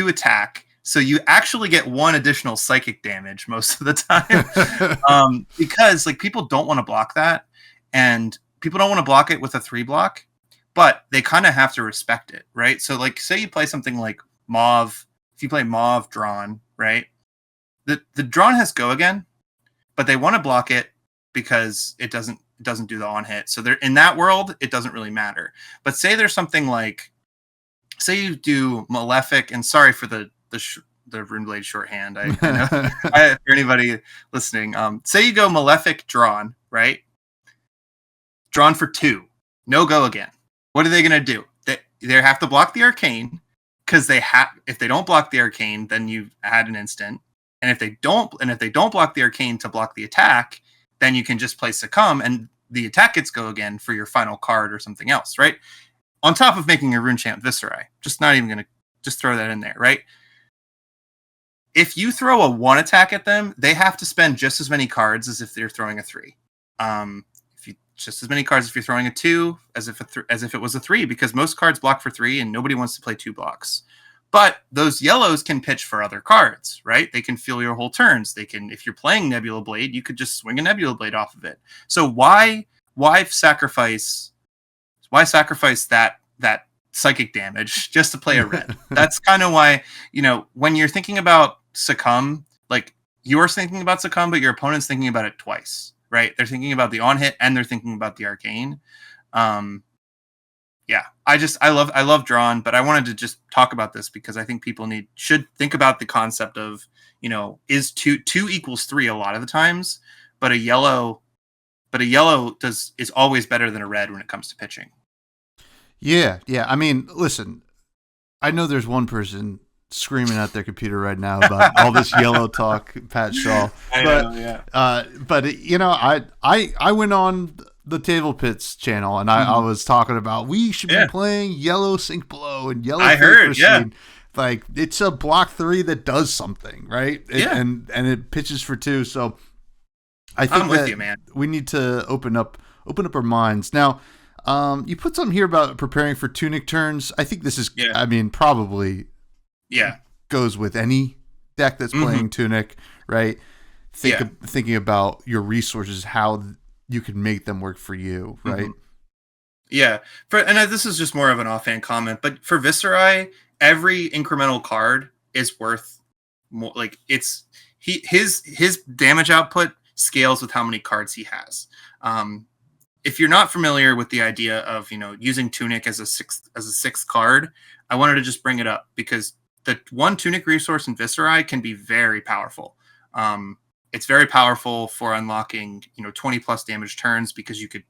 Speaker 3: attack. So you actually get one additional psychic damage most of the time, because like people don't want to block that, and people don't want to block it with a 3-block, but they kind of have to respect it, right? So like, say you play something like Mauve, if you play Mauve drawn, right? The drawn has go again, but they want to block it because it doesn't do the on hit. So they're in that world, it doesn't really matter. But say there's something like, say you do Malefic, and sorry for the Runeblade shorthand. I know for anybody listening, say you go Malefic drawn, right? Drawn for 2, no go again. What are they going to do? They have to block the arcane, because if they don't block the arcane, then you add an instant. And if they don't block the arcane to block the attack, then you can just play Succumb, and the attack gets go again for your final card or something else, right? On top of making a rune chant Viserai. Just not even going to just throw that in there, right? If you throw a 1 attack at them, they have to spend just as many cards as if they're throwing a 3. Just as many cards if you're throwing a 2 as if it was a 3, because most cards block for 3 and nobody wants to play 2 blocks. But those yellows can pitch for other cards, right? They can fill your whole turns. They can, if you're playing Nebula Blade, you could just swing a Nebula Blade off of it. So why sacrifice that psychic damage just to play a red? That's kind of why, when you're thinking about Succumb, like you're thinking about Succumb, but your opponent's thinking about it twice, right? They're thinking about the on hit and they're thinking about the arcane. Yeah, I love drawn, but I wanted to just talk about this because I think people should think about the concept of, is 2 equals 3 a lot of the times, but a yellow is always better than a red when it comes to pitching.
Speaker 1: Yeah. I mean, listen, I know there's one person screaming at their computer right now about all this yellow talk, Pat Shaw.
Speaker 3: I know, yeah.
Speaker 1: I went on the Table Pits channel and I was talking about we should be playing yellow Sink Below and yellow.
Speaker 3: I heard,
Speaker 1: Machine. Like it's a block 3 that does something, right? And it pitches for 2. So I think
Speaker 3: I'm with you, man.
Speaker 1: We need to open up our minds now. You put something here about preparing for Tunic turns. I think this is, I mean, probably goes with any deck that's playing Tunic, right? Thinking about your resources, how you can make them work for you, right?
Speaker 3: Yeah. This is just more of an offhand comment, but for Viserai, every incremental card is worth more. Like his damage output scales with how many cards he has. If you're not familiar with the idea of using Tunic as a sixth card, I wanted to just bring it up because the 1 Tunic resource in Viserai can be very powerful. It's very powerful for unlocking 20 plus damage turns because you could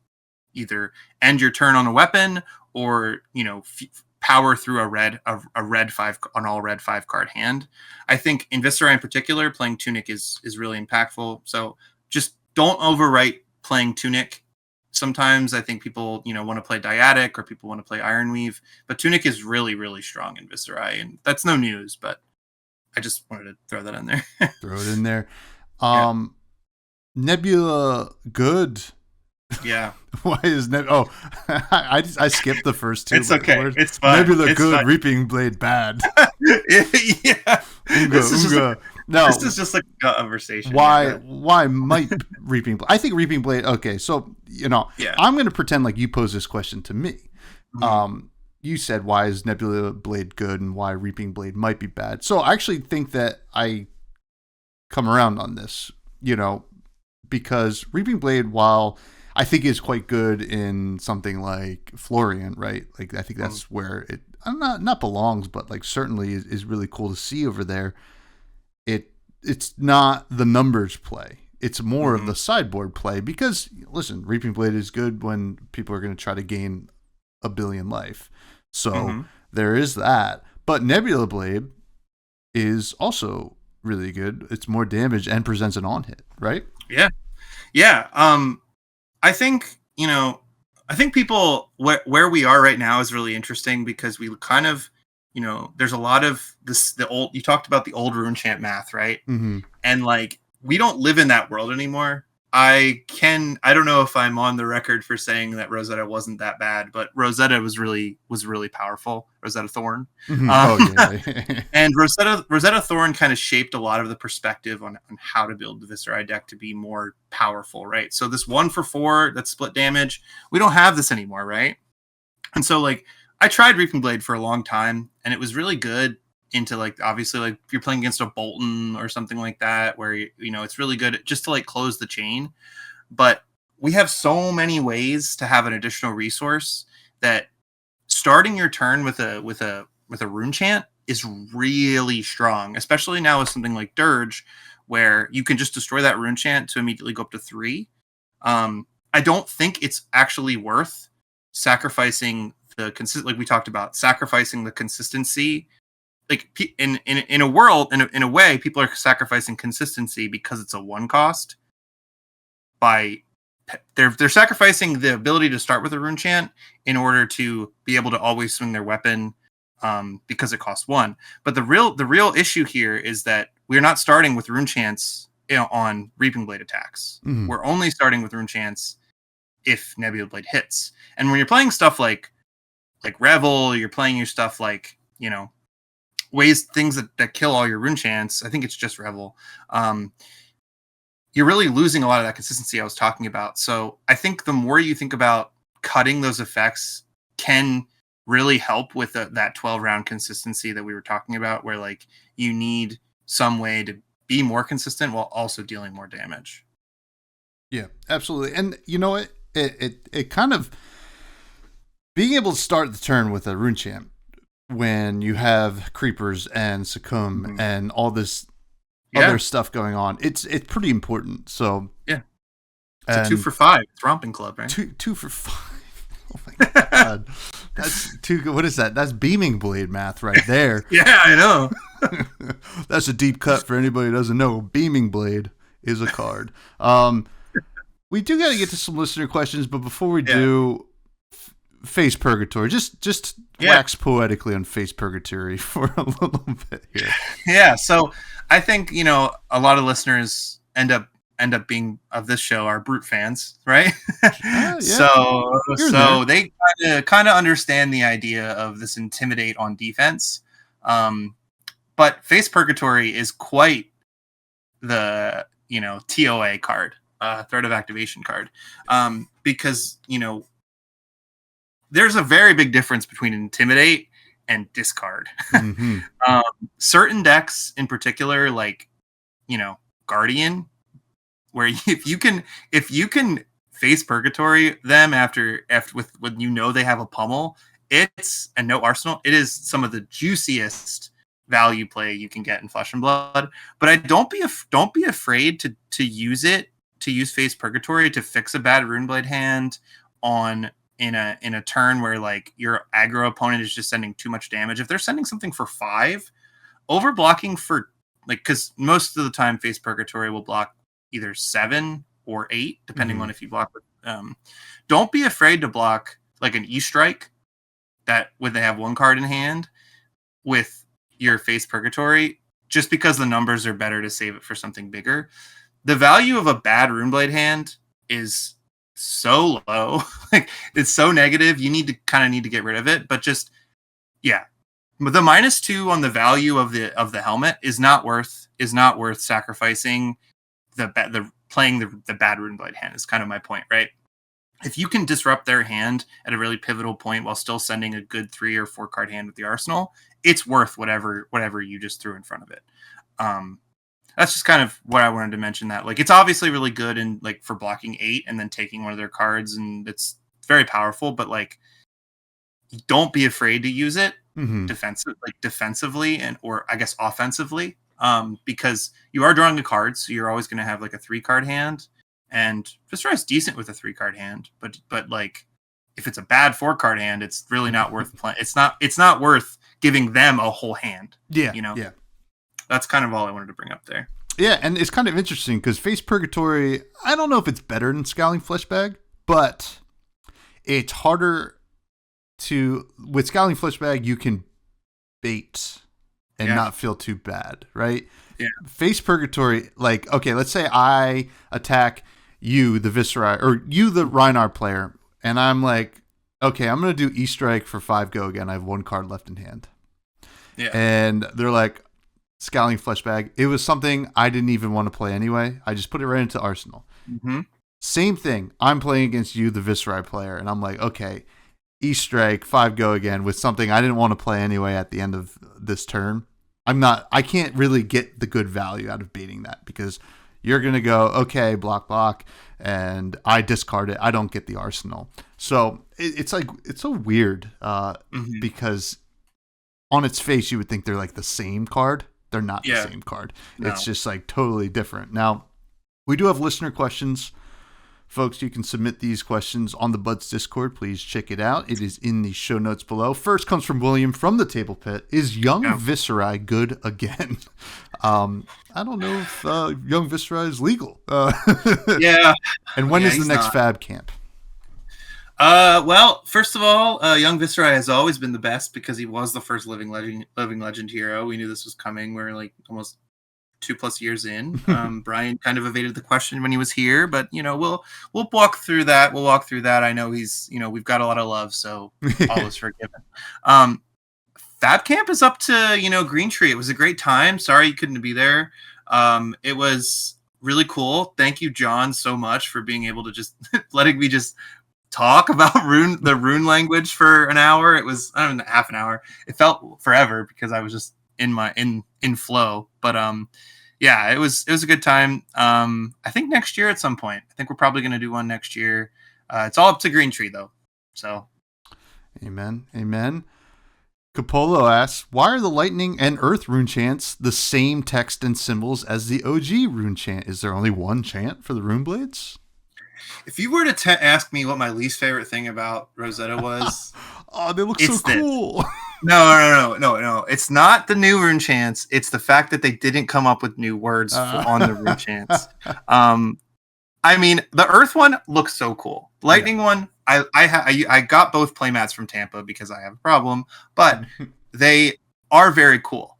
Speaker 3: either end your turn on a weapon or power through a red 5 on all red 5 card hand. I think in Viserai in particular, playing Tunic is really impactful. So just don't overwrite playing Tunic. Sometimes I think people, want to play Dyadic or people want to play Ironweave, but Tunic is really, really strong in Viserai, and that's no news, but I just wanted to throw that in there.
Speaker 1: Throw it in there. Nebula good.
Speaker 3: Yeah.
Speaker 1: Why is Nebula? Oh, I skipped the first 2.
Speaker 3: It's okay.
Speaker 1: Words.
Speaker 3: It's fine.
Speaker 1: Nebula
Speaker 3: it's
Speaker 1: good,
Speaker 3: fine.
Speaker 1: Reaping Blade bad.
Speaker 3: Yeah.
Speaker 1: Unga. No,
Speaker 3: this is just like a conversation.
Speaker 1: Why might Reaping Blade? I think Reaping Blade. Okay, so I'm going to pretend like you posed this question to me. You said why is Nebula Blade good and why Reaping Blade might be bad. So I actually think that I come around on this, because Reaping Blade, while I think is quite good in something like Florian, right? Like I think that's where it not belongs, but like certainly is really cool to see over there. It's not the numbers play. It's more of the sideboard play because listen, Reaping Blade is good when people are going to try to gain a billion life. So there is that. But Nebula Blade is also really good. It's more damage and presents an on hit, right?
Speaker 3: Yeah. I think people where we are right now is really interesting because we kind of there's a lot of you talked about the old rune chant math, right?
Speaker 1: Mm-hmm.
Speaker 3: And like, we don't live in that world anymore. I don't know if I'm on the record for saying that Rosetta wasn't that bad, but Rosetta was really powerful. Rosetta Thorn.
Speaker 1: Mm-hmm.
Speaker 3: And Rosetta Thorn kind of shaped a lot of the perspective on how to build the Viserai deck to be more powerful, right? So this 1-for-4 that's split damage, we don't have this anymore, right? And so like, I tried Reaping Blade for a long time, and it was really good into like, obviously, like if you're playing against a Bolton or something like that, where it's really good just to like close the chain. But we have so many ways to have an additional resource that starting your turn with a rune chant is really strong, especially now with something like Dirge, where you can just destroy that rune chant to immediately go up to 3. I don't think it's actually worth sacrificing like we talked about, sacrificing the consistency. Like in a world, in a way, people are sacrificing consistency because it's a 1 cost. They're sacrificing the ability to start with a rune chant in order to be able to always swing their weapon, because it costs 1. But the real issue here is that we're not starting with rune chants on Reaping Blade attacks.
Speaker 1: Mm-hmm.
Speaker 3: We're only starting with rune chants if Nebula Blade hits. And when you're playing stuff like Revel, you're playing your stuff like things that kill all your rune chants. I think it's just Revel. You're really losing a lot of that consistency I was talking about. So I think the more you think about cutting those effects can really help with that 12-round consistency that we were talking about, where like you need some way to be more consistent while also dealing more damage.
Speaker 1: Yeah, absolutely. And you know what? It kind of, being able to start the turn with a rune chant when you have creepers and succumb
Speaker 3: Mm-hmm.
Speaker 1: and all this other stuff going on, it's pretty important. So
Speaker 3: yeah, it's a 2-for-5. It's Romping Club, right?
Speaker 1: 2 for 5. Oh my god, that's too good. What is that? That's Beaming Blade math right there.
Speaker 3: Yeah, I know.
Speaker 1: That's a deep cut for anybody who doesn't know. Beaming Blade is a card. We do got to get to some listener questions, but before we do, Face Purgatory. Just wax poetically on Face Purgatory for a little bit here. Yeah,
Speaker 3: so I think a lot of listeners end up being of this show are Brute fans, right? So they kind of understand the idea of this intimidate on defense. But Face Purgatory is quite the TOA card, threat of activation card, because there's a very big difference between intimidate and discard.
Speaker 1: Mm-hmm.
Speaker 3: Certain decks in particular, like Guardian, where if you can Face Purgatory them after when they have a pummel, and no arsenal, it is some of the juiciest value play you can get in Flesh and Blood. But don't be afraid to use Face Purgatory to fix a bad Runeblade hand in a turn where like your aggro opponent is just sending too much damage. If they're sending something for 5, overblocking for like, because most of the time Face Purgatory will block either 7 or 8, depending on if you block with. Don't be afraid to block like an E-Strike that when they have 1 card in hand with your Face Purgatory, just because the numbers are better to save it for something bigger. The value of a bad Runeblade hand is so low. Like, it's so negative. You need to get rid of it. But just, yeah. But the -2 on the value of the helmet is not worth sacrificing playing the bad Runeblade hand is kind of my point, right? If you can disrupt their hand at a really pivotal point while still sending a good 3 or 4 card hand with the arsenal, it's worth whatever you just threw in front of it. That's just kind of what I wanted to mention. That like, it's obviously really good in like for blocking 8 and then taking one of their cards, and it's very powerful. But like, don't be afraid to use it defensively or I guess offensively, because you are drawing a card, so you're always going to have like a 3-card hand. And Viserai is decent with a 3-card hand, but like, if it's a bad 4-card hand, it's really not worth playing. It's not worth giving them a whole hand.
Speaker 1: Yeah, yeah.
Speaker 3: That's kind of all I wanted to bring up there.
Speaker 1: Yeah, and it's kind of interesting because Face Purgatory, I don't know if it's better than Scowling Fleshbag, but it's harder to, with Scowling Fleshbag, you can bait and not feel too bad, right?
Speaker 3: Yeah.
Speaker 1: Face Purgatory, like, okay, let's say I attack you, the Viserai, or you, the Reinhardt player, and I'm like, okay, I'm going to do E-Strike for 5 go again. I have 1 card left in hand.
Speaker 3: Yeah.
Speaker 1: And they're like, Scowling Fleshbag. It was something I didn't even want to play anyway. I just put it right into Arsenal.
Speaker 3: Mm-hmm.
Speaker 1: Same thing. I'm playing against you, the Viserai player, and I'm like, okay, E-Strike, 5 go again with something I didn't want to play anyway at the end of this turn. I can't really get the good value out of beating that because you're going to go, okay, block, and I discard it. I don't get the Arsenal. So it's so weird because on its face, you would think they're like the same card. They're not the same card. No. It's just like totally different. Now, we do have listener questions. Folks, you can submit these questions on the Buds Discord. Please check it out. It is in the show notes below. First comes from William from the Table Pit. Is Young Viserai good again? I don't know if Young Viserai is legal.
Speaker 3: Yeah.
Speaker 1: And when is the next Fab Camp?
Speaker 3: Well, first of all, Young Viserai has always been the best because he was the first living legend hero. We knew this was coming. We're like almost 2+ years in. Brian kind of evaded the question when he was here, but we'll walk through that. We'll walk through that. I know he's we've got a lot of love, so all is forgiven. Fab Camp is up to Greentree. It was a great time. Sorry you couldn't be there. It was really cool. Thank you, John, so much for being able to just letting me just talk about the rune language for an hour. It was half an hour. It felt forever because I was just in flow, but yeah, it was a good time. I think next year at some point. I think we're probably going to do one next year. It's all up to Greentree though. So amen.
Speaker 1: Capolo asks, why are the lightning and earth rune chants the same text and symbols as the OG rune chant? Is there only one chant for the rune blades?
Speaker 3: If you were to ask me what my least favorite thing about Rosetta was,
Speaker 1: oh, they look so cool.
Speaker 3: No. It's not the new rune chants. It's the fact that they didn't come up with new words on the rune chants. I mean, the Earth one looks so cool. Lightning one, I got both playmats from Tampa because I have a problem, but they are very cool.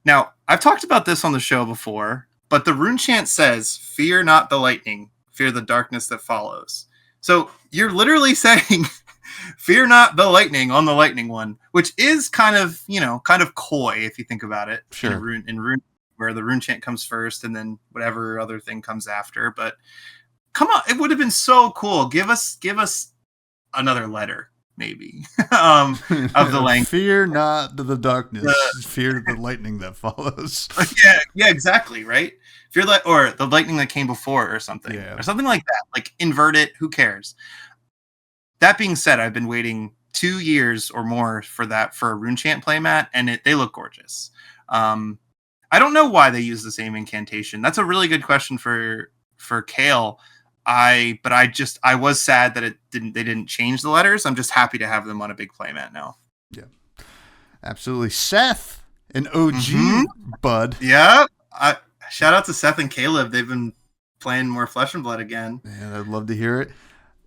Speaker 3: Now, I've talked about this on the show before, but the rune chant says, "Fear not the lightning, fear the darkness that follows." So you're literally saying, "Fear not the lightning" on the lightning one, which is kind of coy if you think about it.
Speaker 1: Sure.
Speaker 3: In rune, where the rune chant comes first and then whatever other thing comes after. But come on, it would have been so cool. Give us another letter, maybe, of the language.
Speaker 1: Fear not the darkness, fear the lightning that follows.
Speaker 3: Yeah, exactly, right? Fear or the lightning that came before, or something, or something like that. Like invert it. Who cares? That being said, I've been waiting 2 years or more for a rune chant playmat, and they look gorgeous. I don't know why they use the same incantation. That's a really good question for Kale. I was sad that they didn't change the letters. I'm just happy to have them on a big playmat now.
Speaker 1: Yeah, absolutely. Seth, an OG bud.
Speaker 3: Yeah, shout out to Seth and Caleb. They've been playing more Flesh and Blood again.
Speaker 1: Man, I'd love to hear it.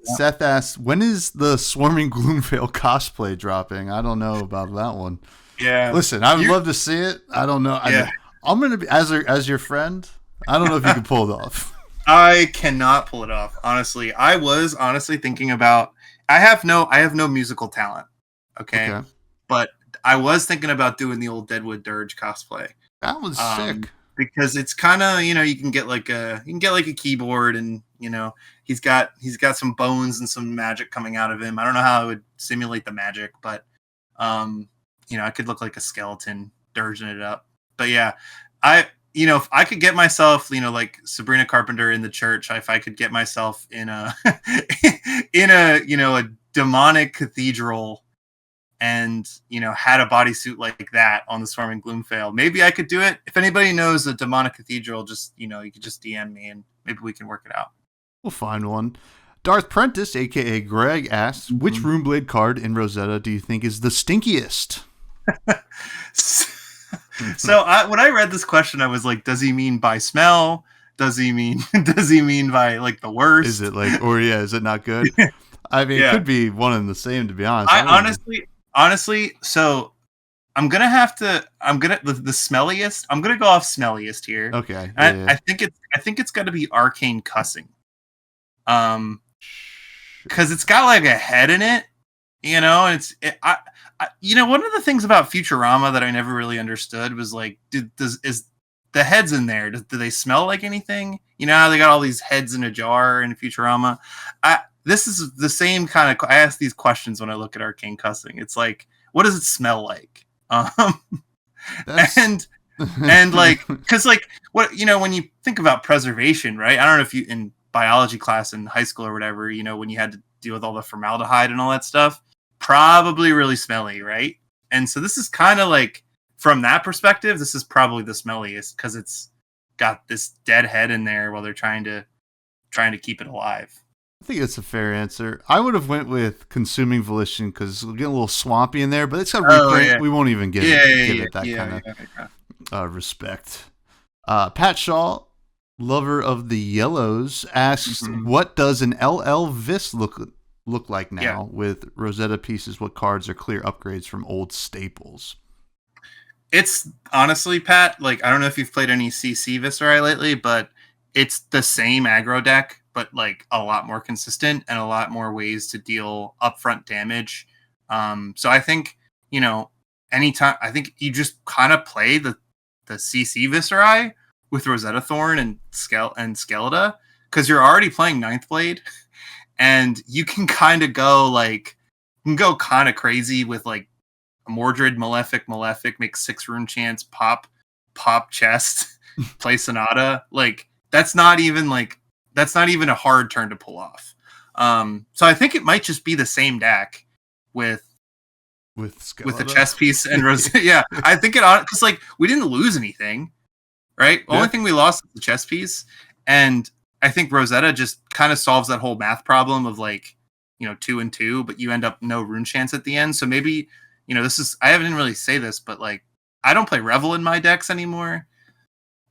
Speaker 1: Yeah. Seth asks, when is the Swarming Gloomveil cosplay dropping? I don't know about that one.
Speaker 3: Yeah.
Speaker 1: Listen, I would love to see it. I don't know.
Speaker 3: Yeah.
Speaker 1: I'm going to be, as your friend, I don't know if you can pull it off.
Speaker 3: I cannot pull it off. Honestly, I was thinking about, I have no musical talent. Okay. But I was thinking about doing the old Deadwood Dirge cosplay.
Speaker 1: That was sick.
Speaker 3: Because it's kind of, you can get like a keyboard, and he's got some bones and some magic coming out of him. I don't know how I would simulate the magic, but I could look like a skeleton dirging it up. But yeah, if I could get myself, like Sabrina Carpenter in the church, if I could get myself in a a demonic cathedral and had a bodysuit like that on the Swarming Gloomveil, maybe I could do it. If anybody knows a demonic cathedral, just you could just DM me and maybe we can work it out.
Speaker 1: We'll find one. Darth Prentice, aka Greg, asks, which Runeblade card in Rosetta do you think is the stinkiest?
Speaker 3: So when I read this question, I was like, does he mean by smell? Does he mean by like the worst?
Speaker 1: Is it like, is it not good? I mean, it could be one and the same, to be honest.
Speaker 3: Honestly, so I'm gonna the smelliest. I'm gonna go off smelliest here.
Speaker 1: Okay.
Speaker 3: I think it's got to be Arcane Cussing. Because it's got like a head in it, you know. And one of the things about Futurama that I never really understood was like, is the heads in there? Do they smell like anything? You know how they got all these heads in a jar in Futurama. This is the same kind of. I ask these questions when I look at Arcane Cussing. It's like, what does it smell like? And like, because like, what, when you think about preservation, right? I don't know if you in biology class in high school or whatever, when you had to deal with all the formaldehyde and all that stuff, probably really smelly, right? And so this is kind of like, from that perspective, this is probably the smelliest because it's got this dead head in there while they're trying to keep it alive.
Speaker 1: I think that's a fair answer. I would have went with Consuming Volition because we're getting a little swampy in there, but it's got reprint. Yeah. We won't even give it that kind of respect. Pat Shaw, lover of the yellows, asks, what does an LL Vis look like now with Rosetta pieces? What cards are clear upgrades from old staples?
Speaker 3: It's honestly, Pat, like, I don't know if you've played any CC Viserai lately, but it's the same aggro deck, but like a lot more consistent and a lot more ways to deal upfront damage. So I think, anytime, I think you just kind of play the CC Viserai with Rosetta Thorn and Skeleda, because you're already playing Ninth Blade, and you can kind of go kind of crazy with like Mordred, Malefic, make 6 rune chance, pop chest, play Sonata. Like that's not even a hard turn to pull off. So I think it might just be the same deck with the chess piece and Rosetta. Yeah, I think because like we didn't lose anything. Right? The only thing we lost is the chess piece. And I think Rosetta just kind of solves that whole math problem of like, 2 and 2, but you end up no rune chance at the end. So maybe, I didn't really say this, but like, I don't play Revel in my decks anymore.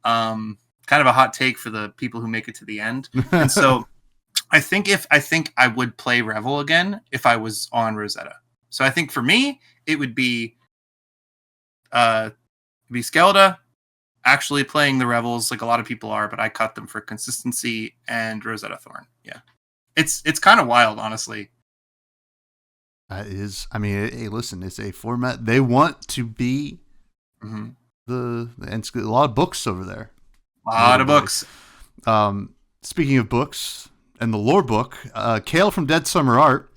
Speaker 3: Kind of a hot take for the people who make it to the end. And so I think I would play Revel again if I was on Rosetta. So I think for me, it would be Skeleda, actually playing the Revels like a lot of people are, but I cut them for consistency, and Rosetta Thorn. Yeah. It's kind of wild, honestly.
Speaker 1: That is, I mean, hey, listen, it's a format they want to be and a lot of books over there.
Speaker 3: A lot of books.
Speaker 1: Speaking of books and the lore book, Kale from Dead Summer Art,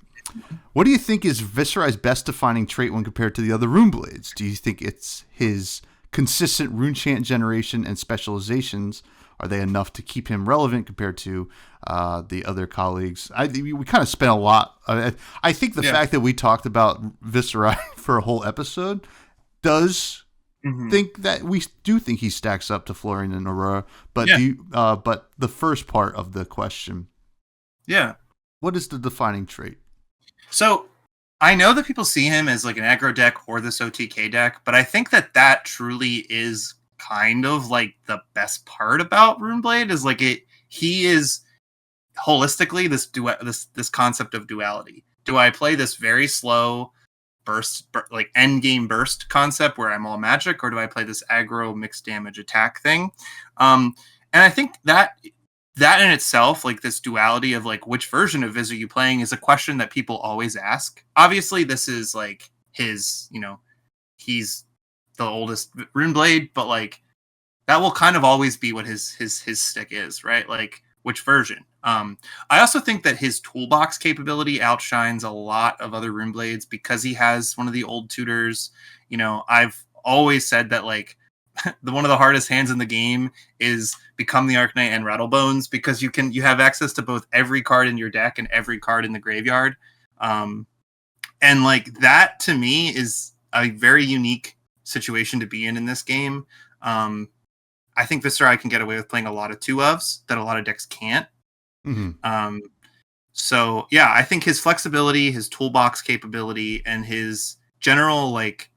Speaker 1: what do you think is Viserai's best defining trait when compared to the other Rune Blades? Do you think it's his consistent rune chant generation and specializations? Are they enough to keep him relevant compared to the other colleagues? We kind of spent a lot. I think the fact that we talked about Viserai for a whole episode does think that we do think he stacks up to Florian and Aurora. But but the first part of the question, what is the defining trait?
Speaker 3: So I know that people see him as like an aggro deck or this OTK deck, but I think that truly is kind of like the best part about Runeblade is like he is holistically this concept of duality. Do I play this very slow burst, like end game burst concept where I'm all magic, or do I play this aggro mixed damage attack thing? And I think that in itself, like this duality of like which version of Viz are you playing, is a question that people always ask. Obviously, this is like his, he's the oldest Runeblade, but like that will kind of always be what his stick is, right? Like which version. I also think that his toolbox capability outshines a lot of other Runeblades because he has one of the old tutors. I've always said that like one of the hardest hands in the game is become the Arknight and Rattlebones, because you have access to both every card in your deck and every card in the graveyard. And like that to me is a very unique situation to be in this game. I think Viserai can get away with playing a lot of 2-ofs that a lot of decks can't. So yeah, I think his flexibility, his toolbox capability, and his general like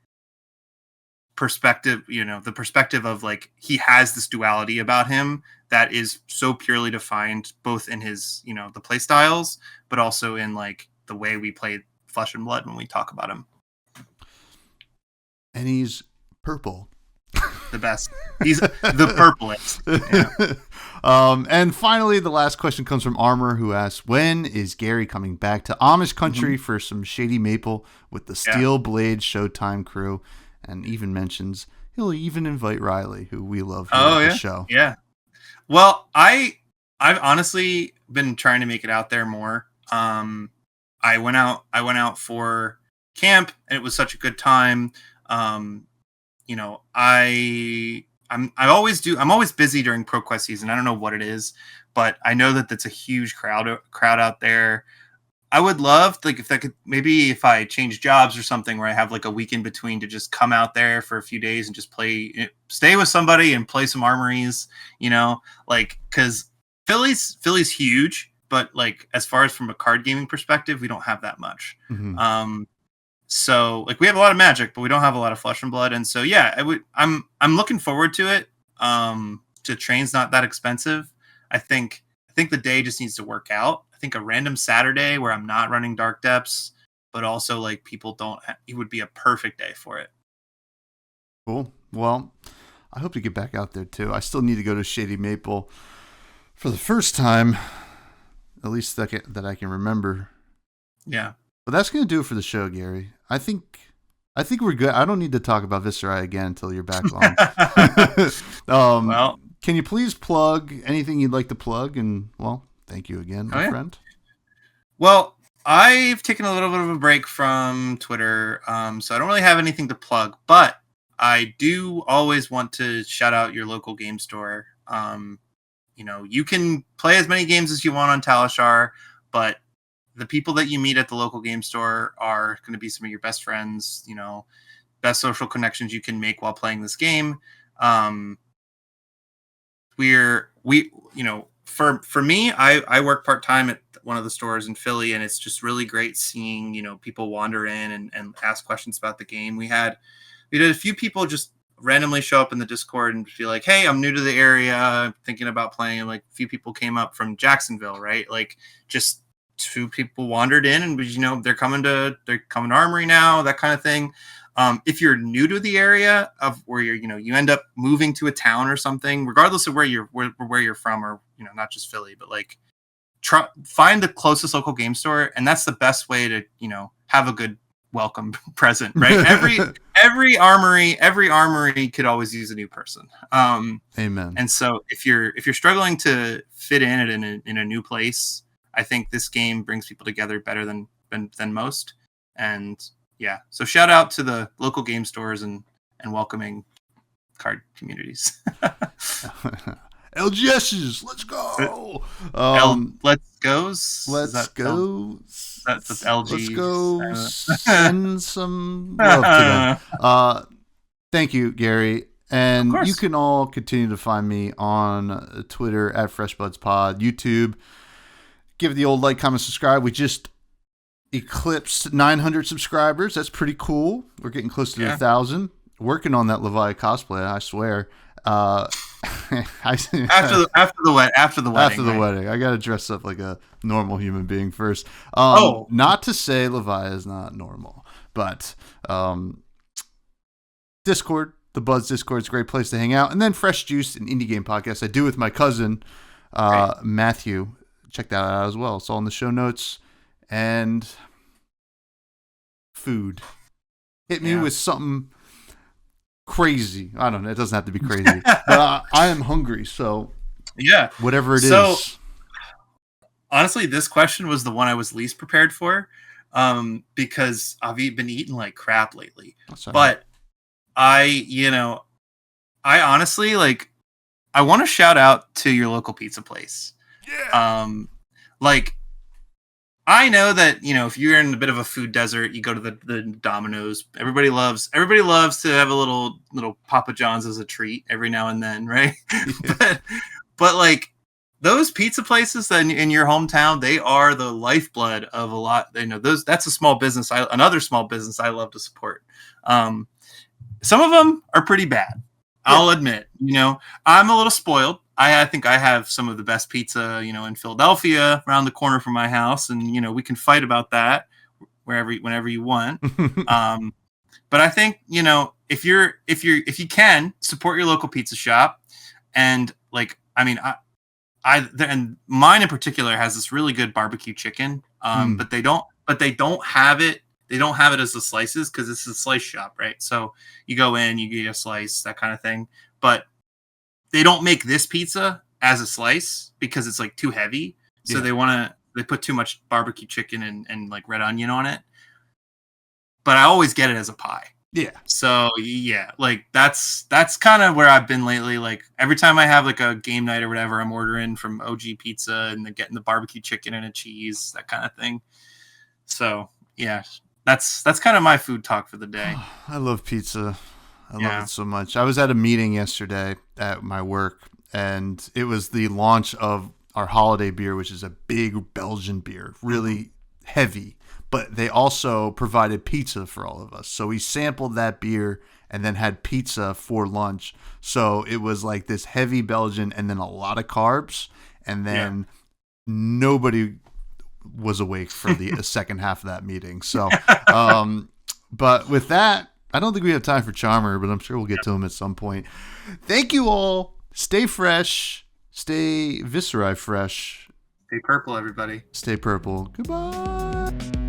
Speaker 3: perspective, the perspective of like he has this duality about him that is so purely defined both in his, the play styles, but also in like the way we play Flesh and Blood when we talk about him.
Speaker 1: and he's purple.
Speaker 3: The best. He's the purplest. Yeah.
Speaker 1: And finally, the last question comes from Armor, who asks, when is Gary coming back to Amish country for some Shady Maple with the Steel Blade Showtime crew? And even mentions he'll even invite Riley, who we love here at the show.
Speaker 3: Yeah. Well, I've honestly been trying to make it out there more. I went out for camp, and it was such a good time. You know, I'm always busy during ProQuest season. I don't know what it is, but I know that that's a huge crowd out there. I would love, like, if I change jobs or something where I have like a week in between to just come out there for a few days and just stay with somebody and play some armories, you know, like, cause Philly's huge, but like, as far as from a card gaming perspective, we don't have that much.
Speaker 1: Mm-hmm.
Speaker 3: So like we have a lot of Magic, but we don't have a lot of Flesh and Blood. And so, yeah, I'm looking forward to it. Train's not that expensive. I think the day just needs to work out. I think a random Saturday where I'm not running Dark Depths, but also like people it would be a perfect day for it.
Speaker 1: Cool. Well, I hope to get back out there too. I still need to go to Shady Maple for the first time, at least that I can remember.
Speaker 3: Yeah.
Speaker 1: But that's going to do it for the show, Gary. I think we're good. I don't need to talk about Viserai again until you're back on.
Speaker 3: Well,
Speaker 1: can you please plug anything you'd like to plug? And, well, thank you again, my friend.
Speaker 3: Well, I've taken a little bit of a break from Twitter, so I don't really have anything to plug, but I do always want to shout out your local game store. You know, you can play as many games as you want on Talishar, but the people that you meet at the local game store are going to be some of your best friends, you know, best social connections you can make while playing this game. You know, for me, I work part-time at one of the stores in Philly, and it's just really great seeing, you know, people wander in and ask questions about the game. We did a few people just randomly show up in the Discord and be like, hey, I'm new to the area, thinking about playing. Like, a few people came up from Jacksonville, right? Like, just 2 people wandered in, and, you know, they're coming to Armory now, that kind of thing. If you're new to the area of where you end up moving to a town or something, regardless of where you're from, or, you know, not just Philly, but like find the closest local game store. And that's the best way to, you know, have a good welcome present, right? every armory could always use a new person.
Speaker 1: Amen.
Speaker 3: And so if you're struggling to fit in a new place, I think this game brings people together better than most. And yeah, so shout out to the local game stores and welcoming card communities.
Speaker 1: LGSs, let's go.
Speaker 3: Let's goes.
Speaker 1: Let's go.
Speaker 3: That's LG.
Speaker 1: Let's go send some love to them. Thank you, Gary. And you can all continue to find me on Twitter at freshbudspod, YouTube. Give the old like, comment, subscribe. We just eclipsed 900 subscribers. That's pretty cool. We're getting close to 1,000. Working on that Levi cosplay, I swear. After
Speaker 3: the wedding,
Speaker 1: I gotta dress up like a normal human being first. Not to say Levi is not normal, but Discord, the Buzz Discord is a great place to hang out. And then Fresh Juice, an indie game podcast I do with my cousin Matthew. Check that out as well. It's all in the show notes. And food. Hit me with something crazy. I don't know. It doesn't have to be crazy. But I am hungry, so whatever it is.
Speaker 3: Honestly, this question was the one I was least prepared for, because I've been eating like crap lately. But I honestly, like, I want to shout out to your local pizza place. Yeah. Like, I know that, you know, if you're in a bit of a food desert, you go to the Domino's. Everybody loves to have a little Papa John's as a treat every now and then, right? Yeah. but like, those pizza places that in your hometown, they are the lifeblood of a lot. You know, that's a small business. Another small business I love to support. Some of them are pretty bad. Yeah. I'll admit, you know, I'm a little spoiled. I think I have some of the best pizza, you know, in Philadelphia around the corner from my house. And, you know, we can fight about that whenever you want. But I think, you know, if you can support your local pizza shop, and like, I mean, and mine in particular has this really good barbecue chicken. But they don't have it. They don't have it as the slices because it's a slice shop, right? So you go in, you get a slice, that kind of thing. But they don't make this pizza as a slice because it's like too heavy. So they put too much barbecue chicken and like red onion on it. But I always get it as a pie.
Speaker 1: Yeah.
Speaker 3: So yeah, like that's kind of where I've been lately. Like every time I have like a game night or whatever, I'm ordering from OG Pizza and then getting the barbecue chicken and a cheese, that kind of thing. So yeah, that's kind of my food talk for the day.
Speaker 1: I love pizza. I love it so much. I was at a meeting yesterday at my work, and it was the launch of our holiday beer, which is a big Belgian beer, really heavy. But they also provided pizza for all of us. So we sampled that beer and then had pizza for lunch. So it was like this heavy Belgian and then a lot of carbs. And then nobody was awake for the second half of that meeting. So, but with that, I don't think we have time for Charmer, but I'm sure we'll get to him at some point. Thank you all. Stay fresh. Stay Viserai fresh.
Speaker 3: Stay purple, everybody.
Speaker 1: Stay purple. Goodbye.